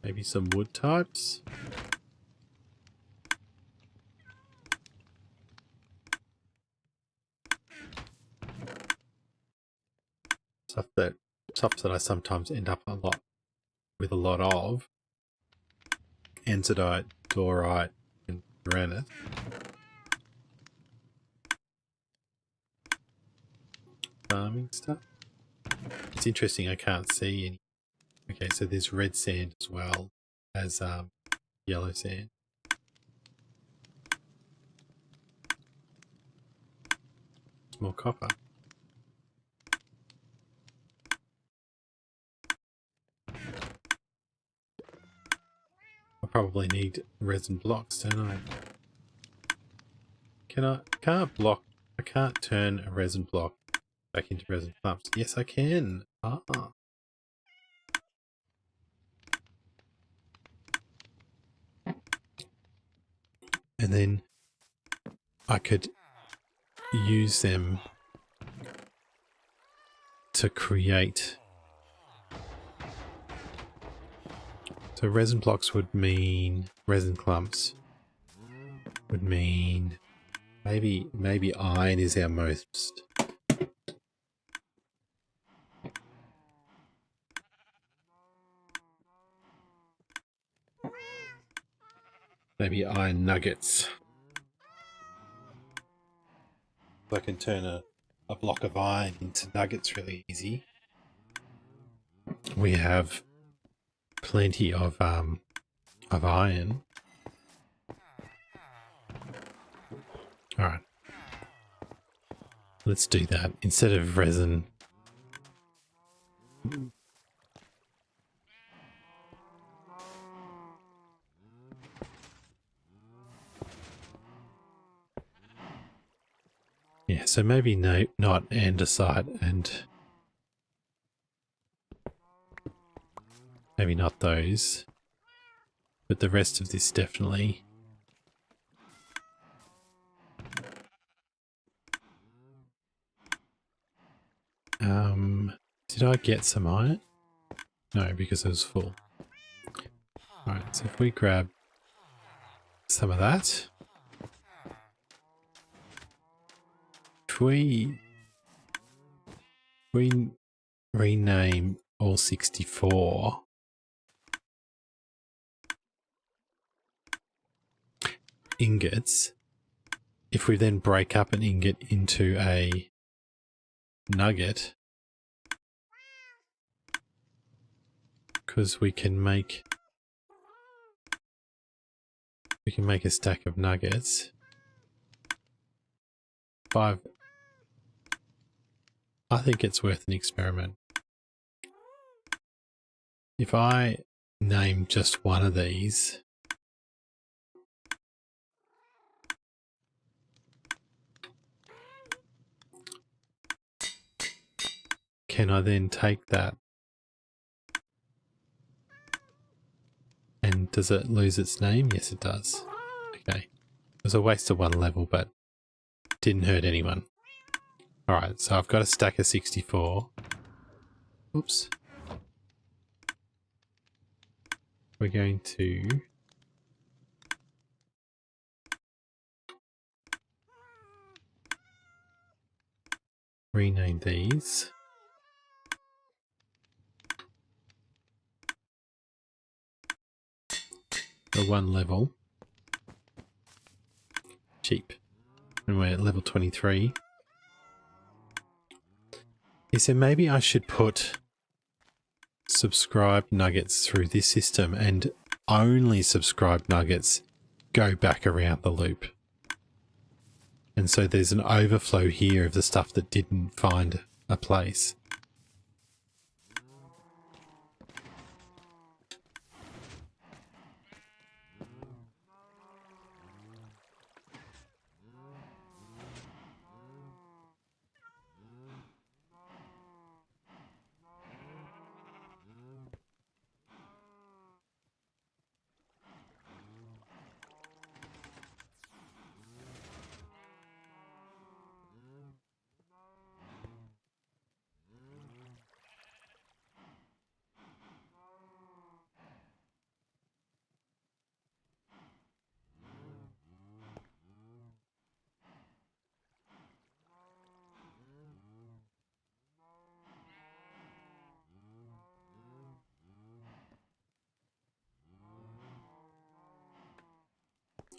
Maybe some wood types. Stuff that I sometimes end up with a lot of. Andesite, dorite, and granite. farming stuff. It's interesting, I can't see any. Okay, so there's red sand as well as yellow sand. There's more copper. I probably need resin blocks, don't I? I can't turn a resin block back into resin clumps. Yes, I can. Ah. And then I could use them to create. So resin blocks would mean resin clumps. Would mean maybe iron is our most. Maybe iron nuggets. I can turn a block of iron into nuggets really easy. We have plenty of iron. All right, let's do that instead of resin. Yeah, so maybe no, not andesite and maybe not those, but the rest of this definitely. Did I get some iron? No, because it was full. Alright, so if we grab some of that. If we rename all 64 ingots, if we then break up an ingot into a nugget, because we can make a stack of nuggets. 5. I think it's worth an experiment. If I name just one of these, can I then take that and does it lose its name? Yes, it does. Okay. It was a waste of one level, but didn't hurt anyone. Alright, so I've got a stack of 64. Oops. We're going to rename these. For one level. Cheap. And we're at level 23. He said maybe I should put subscribe nuggets through this system and only subscribe nuggets go back around the loop. And so there's an overflow here of the stuff that didn't find a place.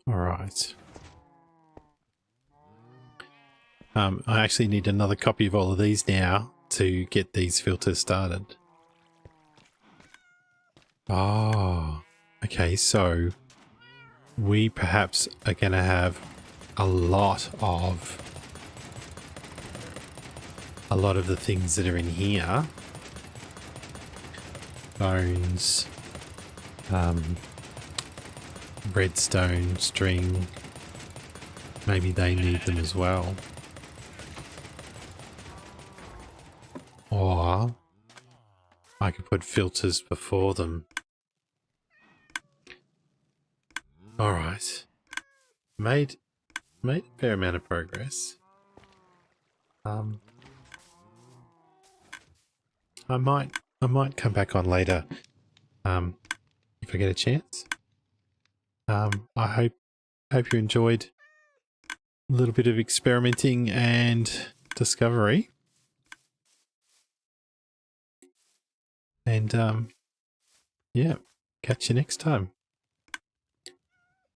All right. I actually need another copy of all of these now to get these filters started. Oh, okay, so we perhaps are going to have a lot of the things that are in here. Bones, redstone, string, maybe they need them as well. Or I could put filters before them. All right. Made a fair amount of progress. I might come back on later, if I get a chance. I hope you enjoyed a little bit of experimenting and discovery. And yeah, catch you next time.